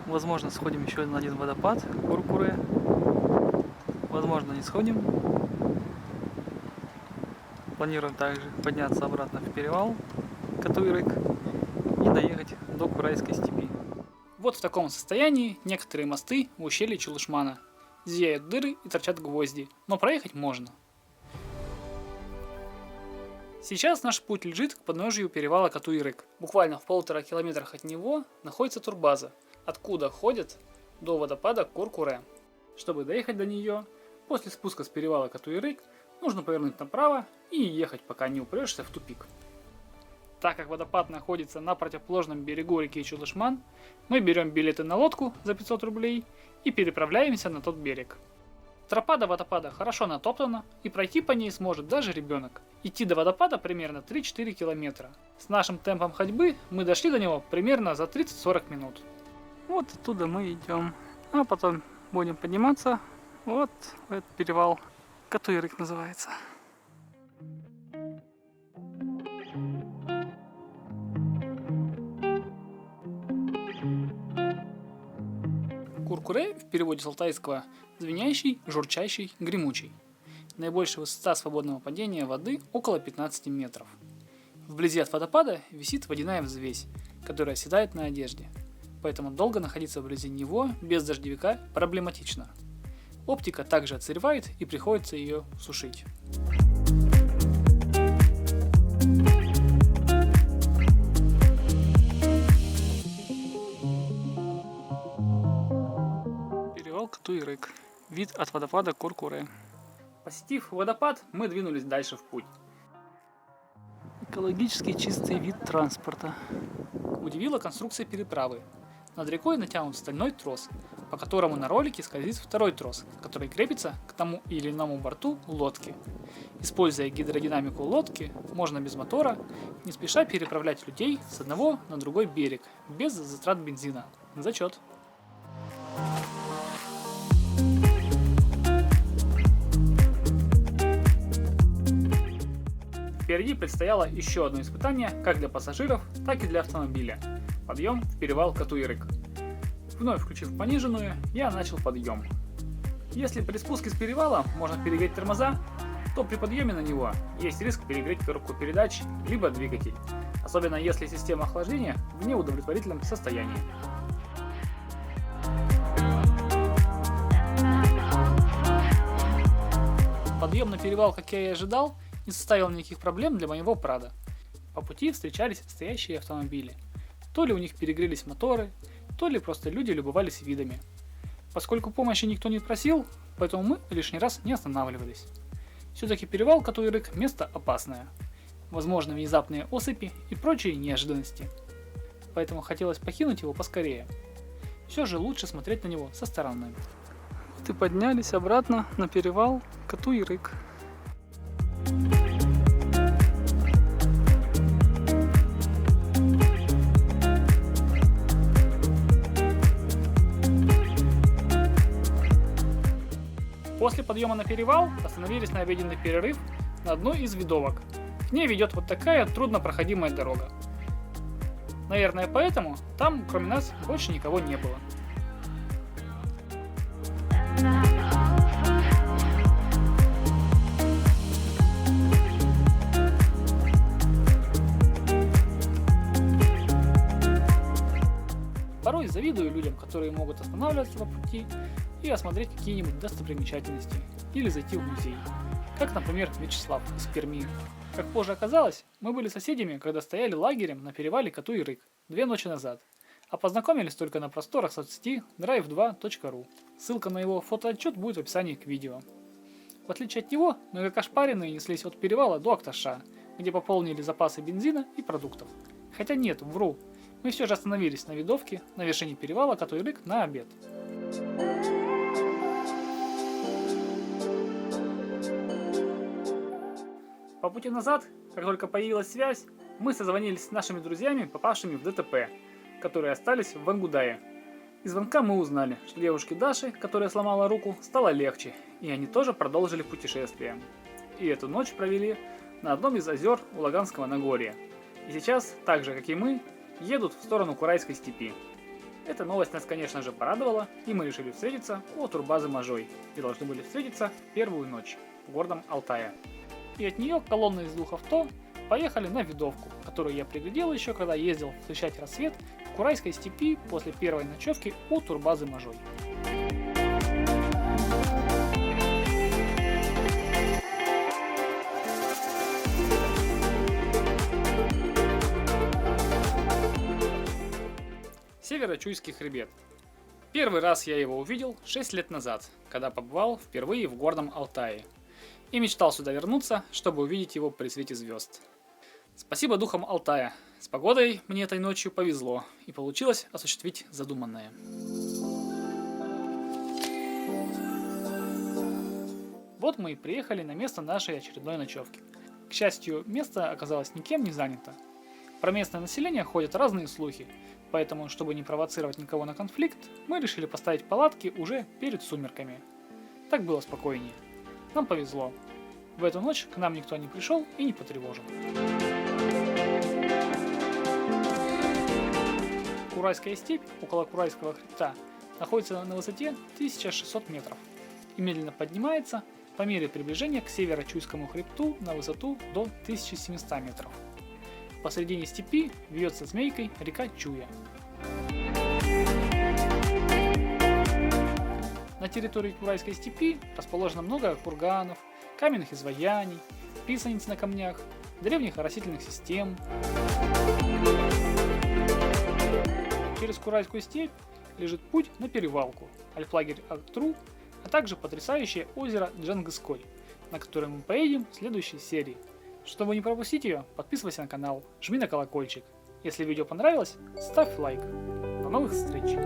Возможно, сходим еще на один водопад Куркуре. Возможно, не сходим. планируем также подняться обратно в перевал Катуй-Рык и доехать до Курайской степи. Вот в таком состоянии некоторые мосты в ущелье Чулышмана. Зияют дыры и торчат гвозди, но проехать можно. Сейчас наш путь лежит к подножию перевала Катуй-Рык. Буквально в 1,5 километрах от него находится турбаза, откуда ходят до водопада Кур-Куре. Чтобы доехать до нее, после спуска с перевала Катуй-Рык нужно повернуть направо и ехать, пока не упрешься в тупик. Так как водопад находится на противоположном берегу реки Чулышман, мы берем билеты на лодку за 500 рублей и переправляемся на тот берег. Тропа до водопада хорошо натоптана, и пройти по ней сможет даже ребенок. Идти до водопада примерно 3-4 километра. С нашим темпом ходьбы мы дошли до него примерно за 30-40 минут. Вот оттуда мы идем, а потом будем подниматься вот в этот перевал. Катуй-Рык называется. Кур-Куре в переводе с алтайского звенящий, журчащий, гремучий. Наибольшая высота свободного падения воды около 15 метров. Вблизи от водопада висит водяная взвесь, которая оседает на одежде. Поэтому долго находиться вблизи него без дождевика проблематично. Оптика также отсыревает и приходится ее сушить. Перевал Катуй-Рык. Вид от водопада Кур-Куре. Посетив водопад, мы двинулись дальше в путь. Экологически чистый вид транспорта. Удивила конструкция переправы. Над рекой натянут стальной трос, по которому на ролике скользит второй трос, который крепится к тому или иному борту лодки. Используя гидродинамику лодки, можно без мотора не спеша переправлять людей с одного на другой берег, без затрат бензина. Зачет! Впереди предстояло еще одно испытание как для пассажиров, так и для автомобиля. Подъем в перевал Катуй-Рык. Вновь включив пониженную, я начал подъем. Если при спуске с перевала можно перегреть тормоза, то при подъеме на него есть риск перегреть коробку передач либо двигатель, особенно если система охлаждения в неудовлетворительном состоянии. Подъем на перевал, как я и ожидал, не составил никаких проблем для моего Прада. По пути встречались стоящие автомобили. То ли у них перегрелись моторы, то ли просто люди любовались видами. Поскольку помощи никто не просил, поэтому мы лишний раз не останавливались. Все-таки перевал Катуй-Рык место опасное. Возможны внезапные осыпи и прочие неожиданности. Поэтому хотелось покинуть его поскорее. Все же лучше смотреть на него со стороны. Вот и поднялись обратно на перевал Катуй-Рык. После подъема на перевал остановились на обеденный перерыв на одной из видовок. К ней ведет вот такая труднопроходимая дорога. Наверное, поэтому там, кроме нас, больше никого не было. Порой завидую людям, которые могут останавливаться по пути и осмотреть какие-нибудь достопримечательности или зайти в музей. Как, например, Вячеслав из Перми. Как позже оказалось, мы были соседями, когда стояли лагерем на перевале Катуй-Рык 2 ночи назад, а познакомились только на просторах соцсети drive2.ru. Ссылка на его фотоотчет будет в описании к видео. В отличие от него, мы как ошпаренные неслись от перевала до Акташа, где пополнили запасы бензина и продуктов. Хотя нет, вру. Мы все же остановились на видовке на вершине перевала Катуй-Рык на обед. По пути назад, как только появилась связь, мы созвонились с нашими друзьями, попавшими в ДТП, которые остались в Вангудае. Из звонка мы узнали, что девушке Даше, которая сломала руку, стало легче, и они тоже продолжили путешествие. И эту ночь провели на одном из озер у Лаганского Нагорья. И сейчас, так же как и мы, едут в сторону Курайской степи. Эта новость нас, конечно же, порадовала, и мы решили встретиться у турбазы Можой, где должны были встретиться в первую ночь в гордом Алтае. и от нее колонна из 2 авто поехали на Видовку, которую я приглядел еще, когда ездил встречать рассвет в Курайской степи после первой ночевки у турбазы Можой. Северо-Чуйский хребет. Первый раз я его увидел 6 лет назад, когда побывал впервые в горном Алтае. И мечтал сюда вернуться, чтобы увидеть его при свете звезд. Спасибо духам Алтая. С погодой мне этой ночью повезло, и получилось осуществить задуманное. Вот мы и приехали на место нашей очередной ночевки. К счастью, место оказалось никем не занято. Про местное население ходят разные слухи, поэтому, чтобы не провоцировать никого на конфликт, мы решили поставить палатки уже перед сумерками. Так было спокойнее. Нам повезло. В эту ночь к нам никто не пришел и не потревожил. Курайская степь около Курайского хребта находится на высоте 1600 метров и медленно поднимается по мере приближения к Северо-Чуйскому хребту на высоту до 1700 метров. Посредине степи вьется змейкой река Чуя. На территории Курайской степи расположено много курганов, каменных изваяний, писаниц на камнях, древних растительных систем. Через Курайскую степь лежит путь на перевалку, альплагерь Актру, а также потрясающее озеро Джангыской, на которое мы поедем в следующей серии. Чтобы не пропустить ее, подписывайся на канал, жми на колокольчик. Если видео понравилось, ставь лайк. До новых встреч!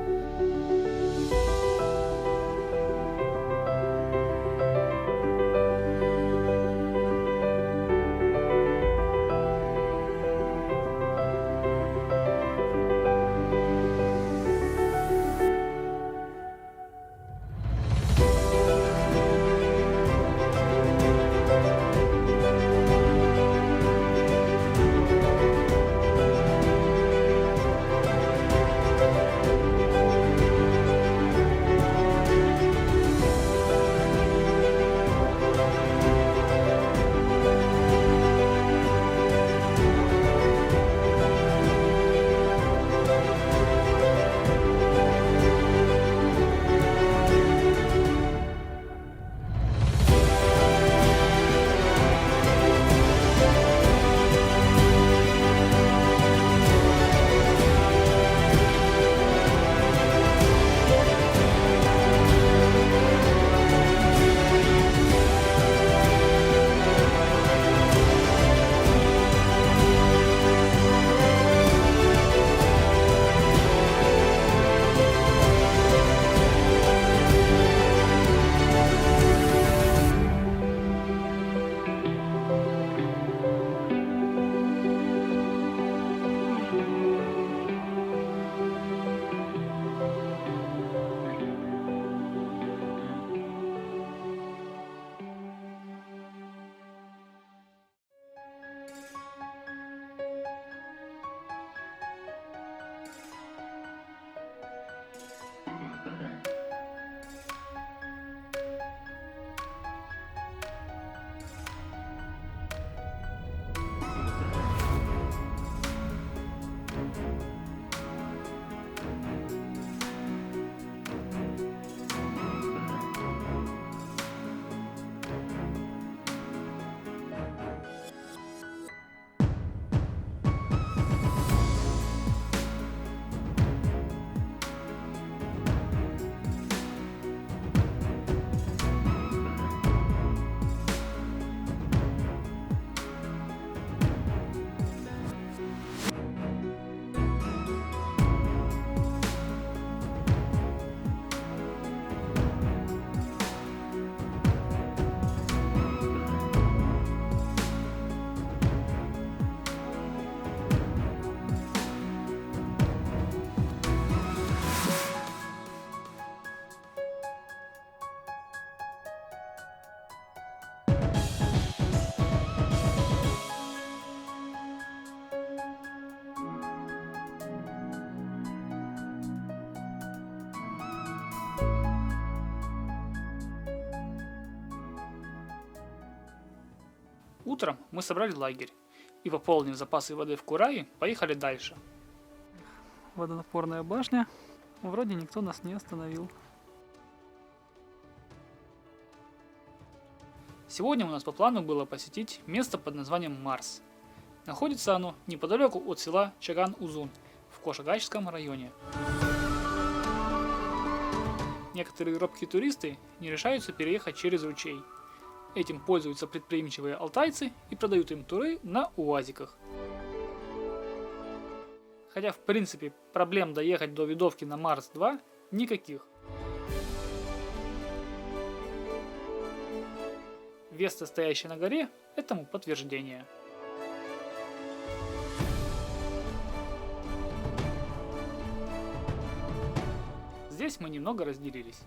Утром мы собрали лагерь и, пополнив запасы воды в Курае, поехали дальше. Водонапорная башня. Вроде никто нас не остановил. Сегодня у нас по плану было посетить место под названием Марс. Находится оно неподалеку от села Чаган-Узун в Кошагачском районе. Некоторые робкие туристы не решаются переехать через ручей. Этим пользуются предприимчивые алтайцы и продают им туры на уазиках. Хотя в принципе проблем доехать до видовки на Марс-2 никаких. Веста, стоящая на горе, этому подтверждение. Здесь мы немного разделились.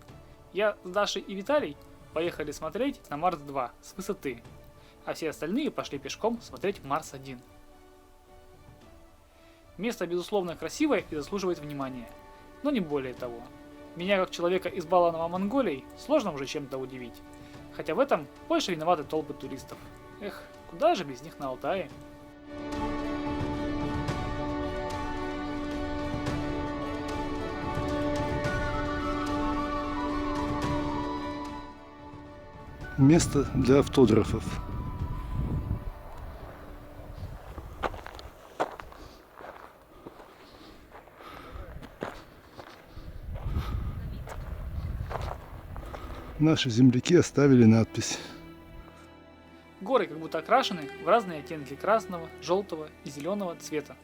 Я с Дашей и Виталий поехали смотреть на Марс-2 с высоты, а все остальные пошли пешком смотреть Марс-1. Место безусловно красивое и заслуживает внимания, но не более того. Меня как человека, избалованного Монголией, сложно уже чем-то удивить, хотя в этом больше виноваты толпы туристов. Эх, куда же без них на Алтае? Место для автографов. Наши земляки оставили надпись. Горы как будто окрашены в разные оттенки красного, желтого и зеленого цвета.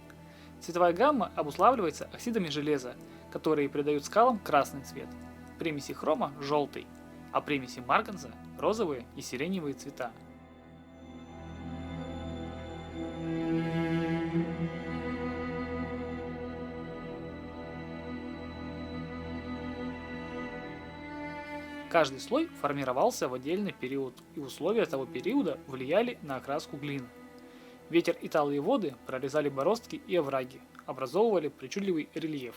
Цветовая гамма обуславливается оксидами железа, которые придают скалам красный цвет, примеси хрома – желтый, а примеси марганца – розовые и сиреневые цвета. Каждый слой формировался в отдельный период, и условия того периода влияли на окраску глины. Ветер и талые воды прорезали бороздки и овраги, образовывали причудливый рельеф.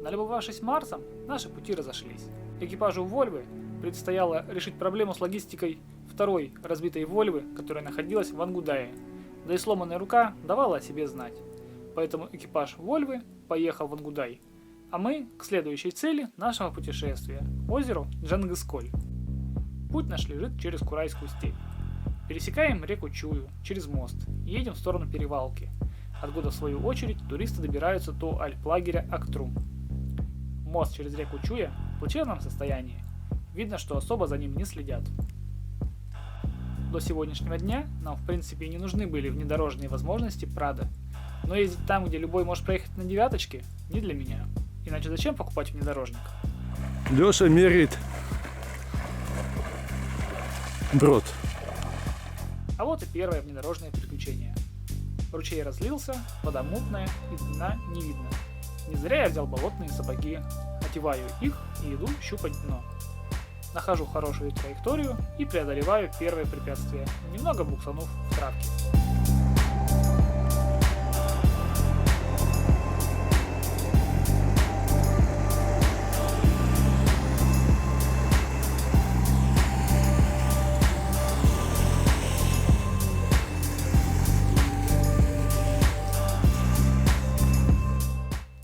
Налюбовавшись Марсом, наши пути разошлись. Экипажу Вольвы предстояло решить проблему с логистикой второй разбитой Вольвы, которая находилась в Ангудае, да и сломанная рука давала о себе знать. Поэтому экипаж Вольвы поехал в Ангудай, а мы к следующей цели нашего путешествия – озеру Джангысколь. Путь наш лежит через Курайскую степь. Пересекаем реку Чую через мост и едем в сторону Перевалки, откуда в свою очередь туристы добираются до альплагеря Актрум. Мост через реку Чуя в плачевном состоянии. Видно, что особо за ним не следят. До сегодняшнего дня нам в принципе не нужны были внедорожные возможности Прада. Но ездить там, где любой может проехать на девяточке, не для меня. Иначе зачем покупать внедорожник? Леша меряет брод. А вот и первое внедорожное приключение. Ручей разлился, вода мутная и дна не видно. Не зря я взял болотные сапоги, одеваю их и иду щупать дно. Нахожу хорошую траекторию и преодолеваю первое препятствие, немного буксанув в травке.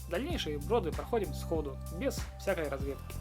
Дальнейшие броды проходим сходу, без всякой разведки.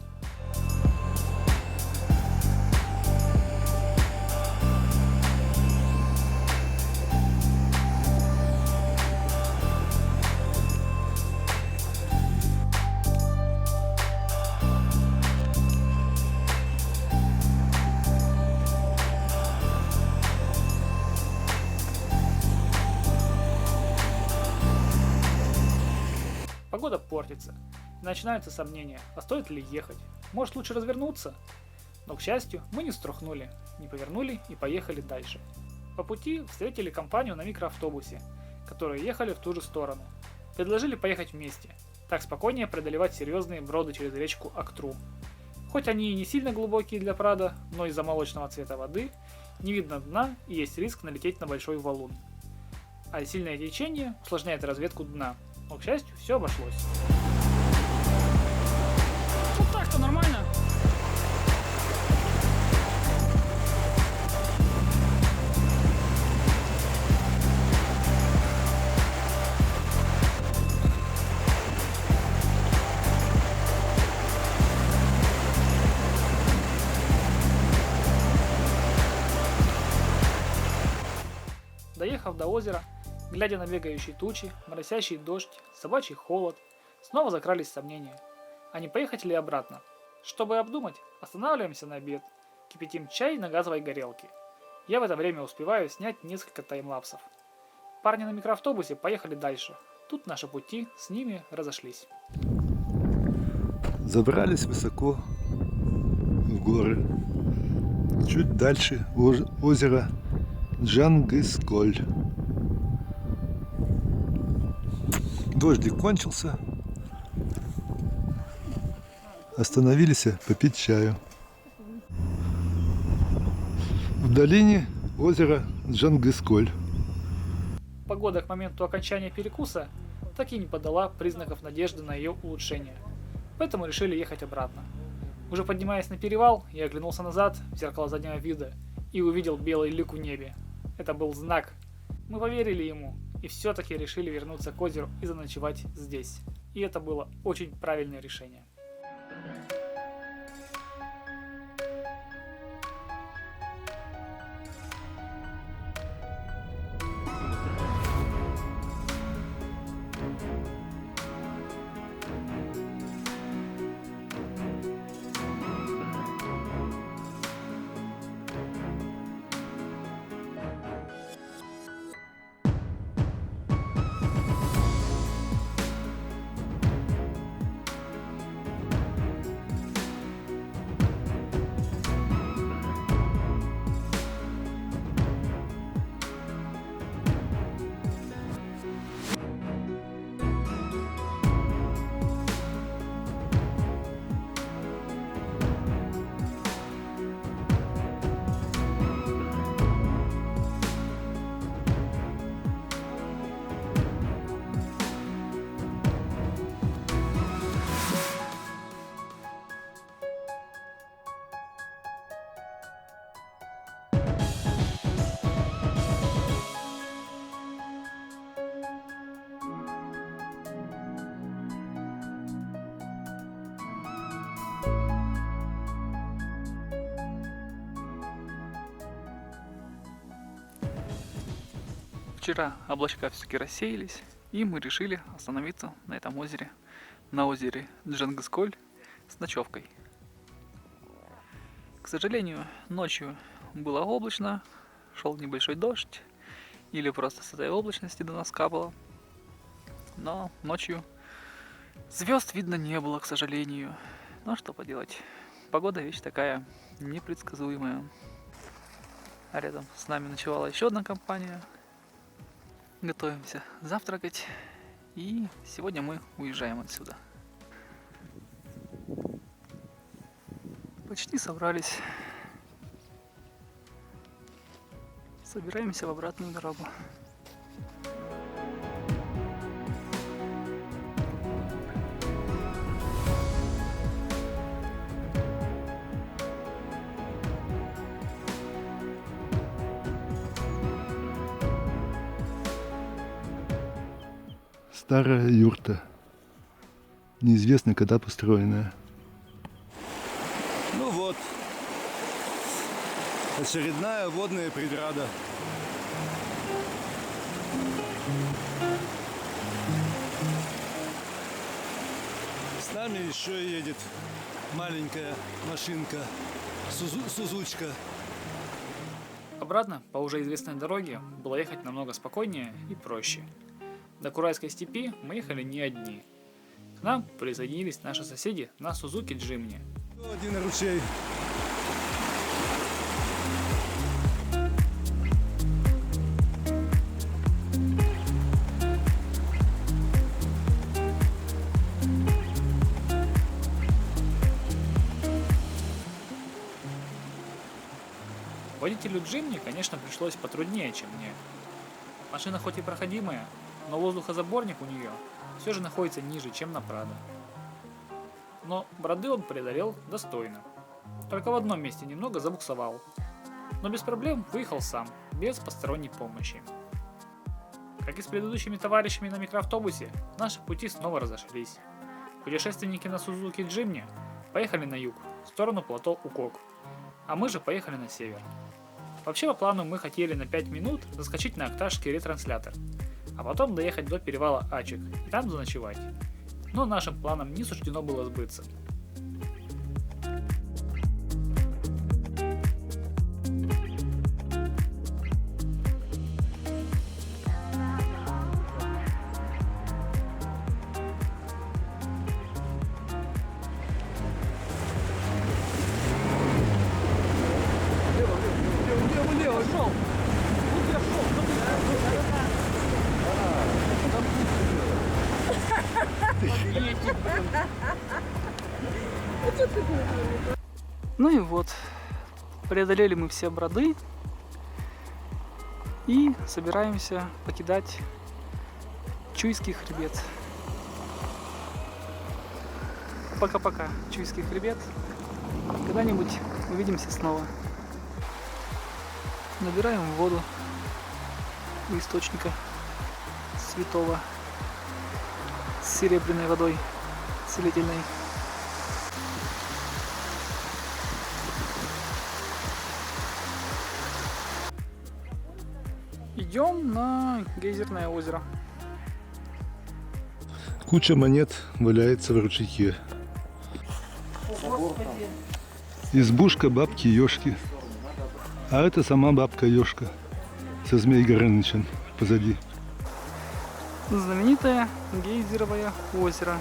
Погода портится, и начинаются сомнения, а стоит ли ехать, может лучше развернуться? Но, к счастью, мы не струхнули, не повернули и поехали дальше. По пути встретили компанию на микроавтобусе, которые ехали в ту же сторону. Предложили поехать вместе, так спокойнее преодолевать серьезные броды через речку Актру. Хоть они и не сильно глубокие для Прадо, но из-за молочного цвета воды не видно дна и есть риск налететь на большой валун. А сильное течение усложняет разведку дна, но, к счастью, все обошлось. Вот так-то нормально. Доехав до озера, глядя на бегающие тучи, моросящий дождь, собачий холод, снова закрались сомнения, а не поехать ли обратно. Чтобы обдумать, останавливаемся на обед, кипятим чай на газовой горелке. Я в это время успеваю снять несколько таймлапсов. Парни на микроавтобусе поехали дальше. Тут наши пути с ними разошлись. Забрались высоко в горы. Чуть дальше озеро Джангысколь. Дождик кончился. Остановились попить чаю. В долине озера Джангысколь. Погода к моменту окончания перекуса так и не подала признаков надежды на ее улучшение, поэтому решили ехать обратно. Уже поднимаясь на перевал, я оглянулся назад в зеркало заднего вида и увидел белый лик в небе. Это был знак. Мы поверили ему и все-таки решили вернуться к озеру и заночевать здесь. И это было очень правильное решение. Вчера облачка все-таки рассеялись, и мы решили остановиться на этом озере, на озере Джангысколь с ночевкой. К сожалению, ночью было облачно, шел небольшой дождь, или просто с этой облачности до нас капало. Но ночью звезд видно не было, к сожалению. Но что поделать, погода вещь такая непредсказуемая. А рядом с нами ночевала еще одна компания. Готовимся завтракать, и сегодня мы уезжаем отсюда. Почти собрались. Собираемся в обратную дорогу. Старая юрта. Неизвестно, когда построенная. Ну вот. Очередная водная преграда. С нами еще едет маленькая машинка. Сузучка. Обратно по уже известной дороге было ехать намного спокойнее и проще. До Курайской степи мы ехали не одни. К нам присоединились наши соседи на Сузуки Джимни. Один ручей. Водителю Джимни, конечно, пришлось потруднее, чем мне. Машина хоть и проходимая, но воздухозаборник у нее все же находится ниже, чем на Прадо. Но броды он преодолел достойно. Только в одном месте немного забуксовал. Но без проблем выехал сам, без посторонней помощи. Как и с предыдущими товарищами на микроавтобусе, наши пути снова разошлись. Путешественники на Сузуки Джимни поехали на юг, в сторону плато Укок, а мы же поехали на север. Вообще по плану мы хотели на 5 минут заскочить на Акташский ретранслятор, а потом доехать до перевала Ачик и там заночевать. Но нашим планам не суждено было сбыться. Ну и вот, преодолели мы все броды и собираемся покидать Чуйский хребет. Пока-пока, Чуйский хребет. Когда-нибудь увидимся снова. Набираем воду у источника святого с серебряной водой целительной. Идем на гейзерное озеро. Куча монет валяется в ручейке. Избушка бабки Ёшки. А это сама бабка Ёшка со Змей Горынычем позади. Знаменитое гейзеровое озеро,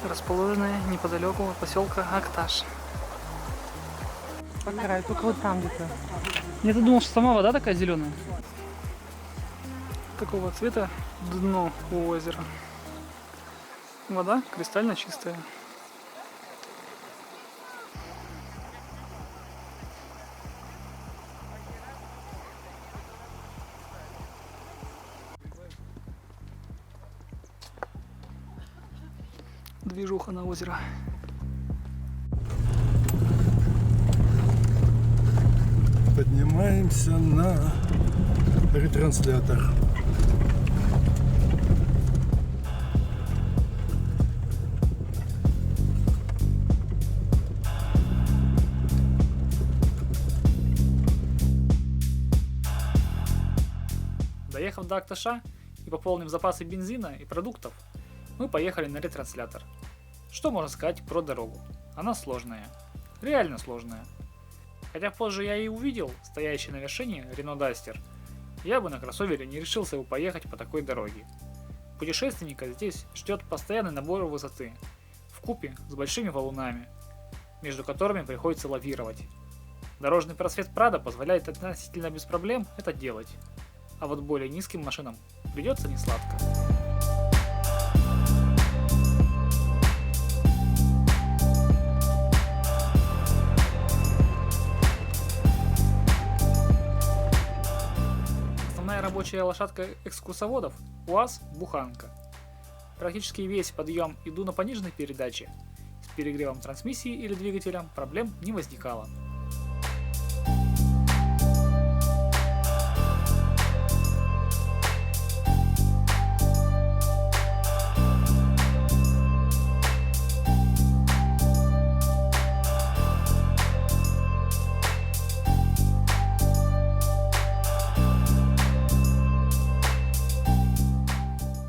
расположенное неподалеку от поселка Акташ. По краю, только вот там где-то. Я-то думал, что сама вода такая зеленая. Такого цвета дно у озера. Вода кристально чистая. Движуха на озеро. Поднимаемся на ретранслятор. Доехав до Акташа и пополнив запасы бензина и продуктов, мы поехали на ретранслятор. Что можно сказать про дорогу? Она сложная. Реально сложная. Хотя позже я и увидел стоящий на вершине Renault Duster, я бы на кроссовере не решился бы поехать по такой дороге. Путешественника здесь ждет постоянный набор высоты, вкупе с большими валунами, между которыми приходится лавировать. Дорожный просвет Прадо позволяет относительно без проблем это делать, а вот более низким машинам придется несладко. Рабочая лошадка экскурсоводов УАЗ «Буханка». Практически весь подъем иду на пониженной передаче. С перегревом трансмиссии или двигателем проблем не возникало.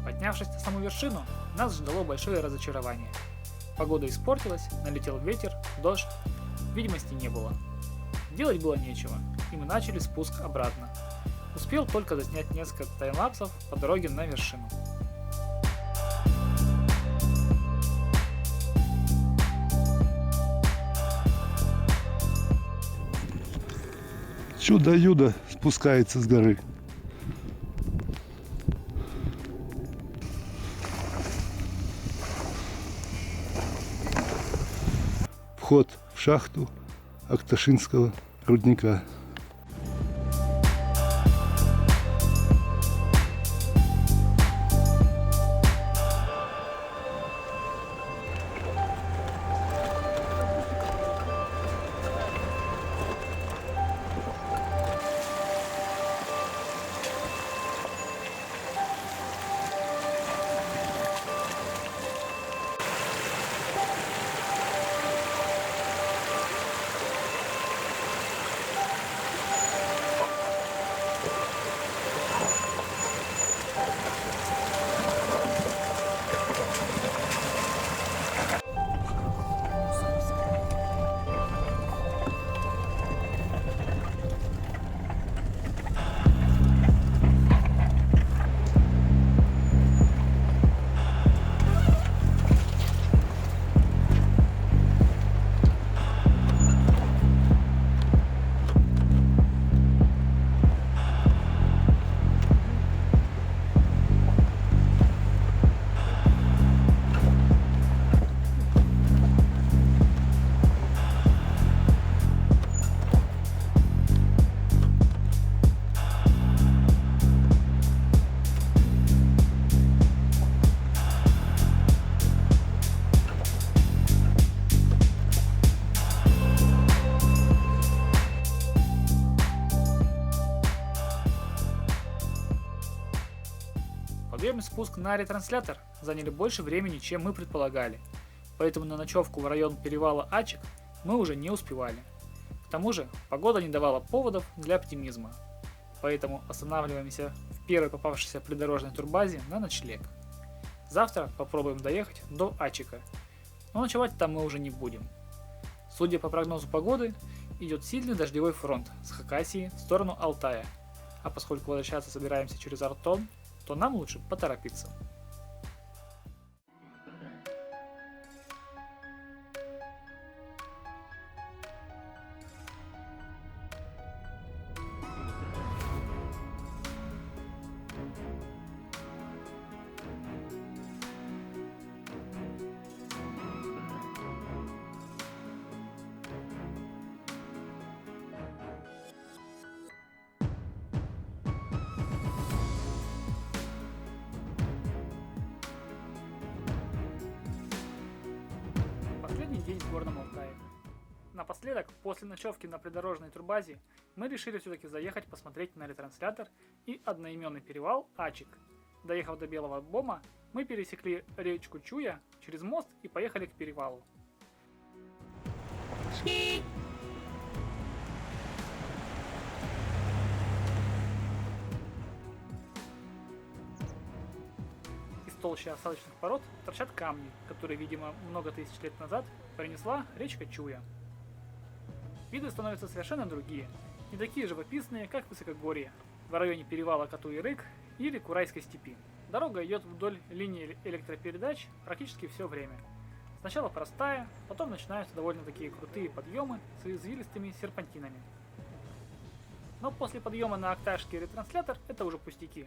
Поднявшись на саму вершину, нас ждало большое разочарование. Погода испортилась, налетел ветер, дождь, видимости не было. Делать было нечего, и мы начали спуск обратно. Успел только заснять несколько таймлапсов по дороге на вершину. Чудо-юдо спускается с горы. Вход в шахту Акташинского рудника. Подъем и спуск на ретранслятор заняли больше времени, чем мы предполагали, поэтому на ночевку в район перевала Ачик мы уже не успевали. К тому же погода не давала поводов для оптимизма, поэтому останавливаемся в первой попавшейся придорожной турбазе на ночлег. Завтра попробуем доехать до Ачика, но ночевать там мы уже не будем. Судя по прогнозу погоды, идет сильный дождевой фронт с Хакасии в сторону Алтая, а поскольку возвращаться собираемся через Артон, то нам лучше поторопиться. Последний день в Горном Алтае. Напоследок, после ночевки на придорожной турбазе, мы решили все-таки заехать посмотреть на ретранслятор и одноименный перевал Ачик. Доехав до Белого Бома, мы пересекли речку Чуя через мост и поехали к перевалу. Из толщи осадочных пород торчат камни, которые, видимо, много тысяч лет назад принесла речка Чуя. Виды становятся совершенно другие, не такие живописные, как в высокогорье, в районе перевала Катуй-Рык или Курайской степи. Дорога идет вдоль линии электропередач практически все время. Сначала простая, потом начинаются довольно такие крутые подъемы с извилистыми серпантинами. Но после подъема на Акташский ретранслятор это уже пустяки.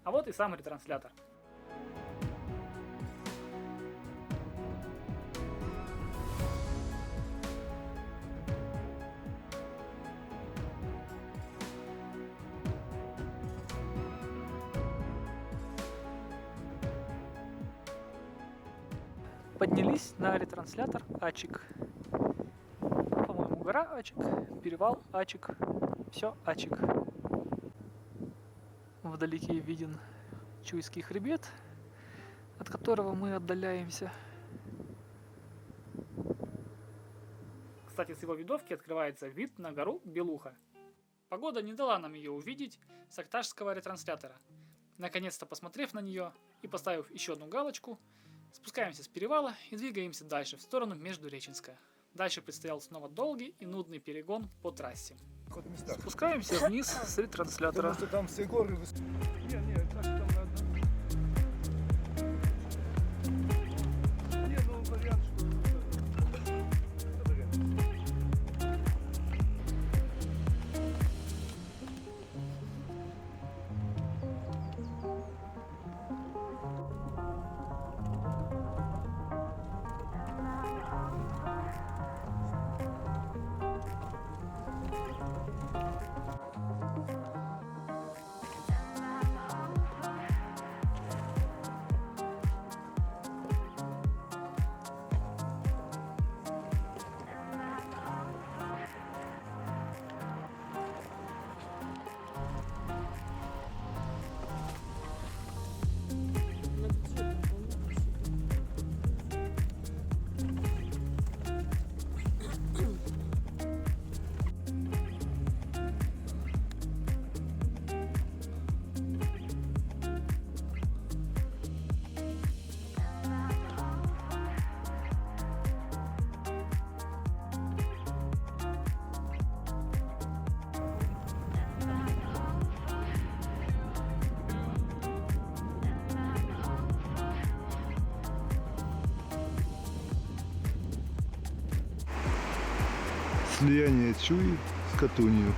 А вот и сам ретранслятор. Поднялись на ретранслятор Ачик. По-моему, гора Ачик, перевал Ачик, все Ачик. Вдалеке виден Чуйский хребет, от которого мы отдаляемся. Кстати, с его видовки открывается вид на гору Белуха. Погода не дала нам ее увидеть с Акташского ретранслятора. Наконец-то посмотрев на нее и поставив еще одну галочку, спускаемся с перевала и двигаемся дальше в сторону Междуреченска. Дальше предстоял снова долгий и нудный перегон по трассе. Спускаемся вниз с ретранслятора. Потому что там все горы Не, так там надо. Не, ну вариант, что... Это вариант. Слияние Чуи с Катунью.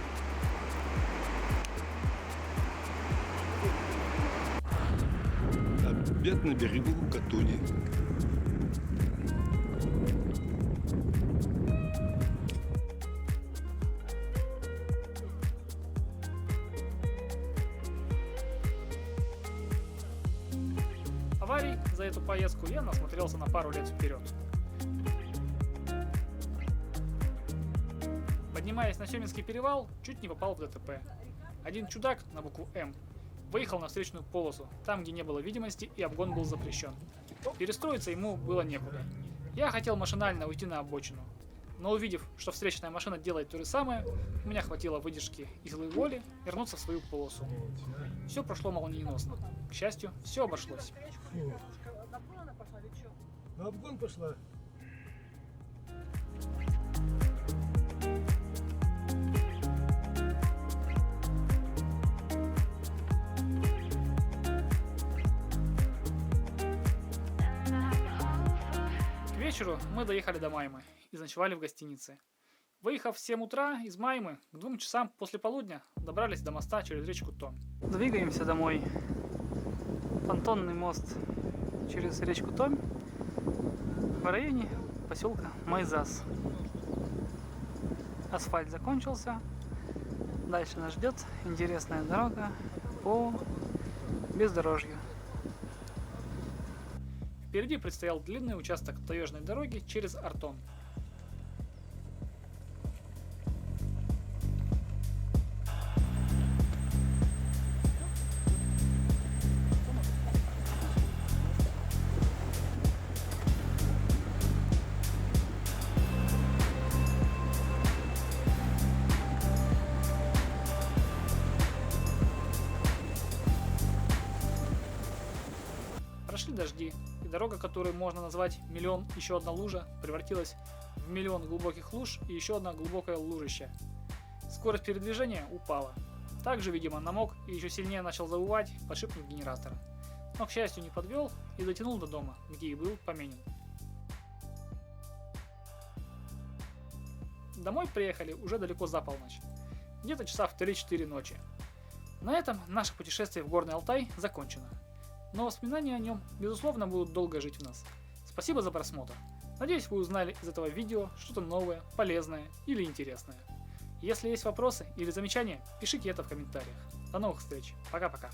Обед на берегу Катуни. Аварий за эту поездку я насмотрелся на пару лет вперед. Поднимаясь на Семинский перевал, чуть не попал в ДТП. Один чудак на букву М выехал на встречную полосу, там, где не было видимости и обгон был запрещен. Перестроиться ему было некуда. Я хотел машинально уйти на обочину, но увидев, что встречная машина делает то же самое, у меня хватило выдержки и силы воли вернуться в свою полосу. Все прошло молниеносно. К счастью, все обошлось. На обгон пошла. К вечеру мы доехали до Маймы и заночевали в гостинице. Выехав в 7 утра из Маймы, к 2 часам после полудня добрались до моста через речку Томь. Двигаемся домой. Понтонный мост через речку Томь в районе поселка Майзас. Асфальт закончился. Дальше нас ждет интересная дорога по бездорожью. Впереди предстоял длинный участок таежной дороги через Артон. Прошли дожди, и дорога, которую можно назвать «Миллион еще одна лужа», превратилась в миллион глубоких луж и еще одна глубокое лужище. Скорость передвижения упала. Также, видимо, намок и еще сильнее начал завывать подшипник генератора. Но, к счастью, не подвел и дотянул до дома, где и был поменен. Домой приехали уже далеко за полночь, где-то часа в 3-4 ночи. На этом наше путешествие в Горный Алтай закончено. Но воспоминания о нем, безусловно, будут долго жить в нас. Спасибо за просмотр. Надеюсь, вы узнали из этого видео что-то новое, полезное или интересное. Если есть вопросы или замечания, пишите это в комментариях. До новых встреч. Пока-пока.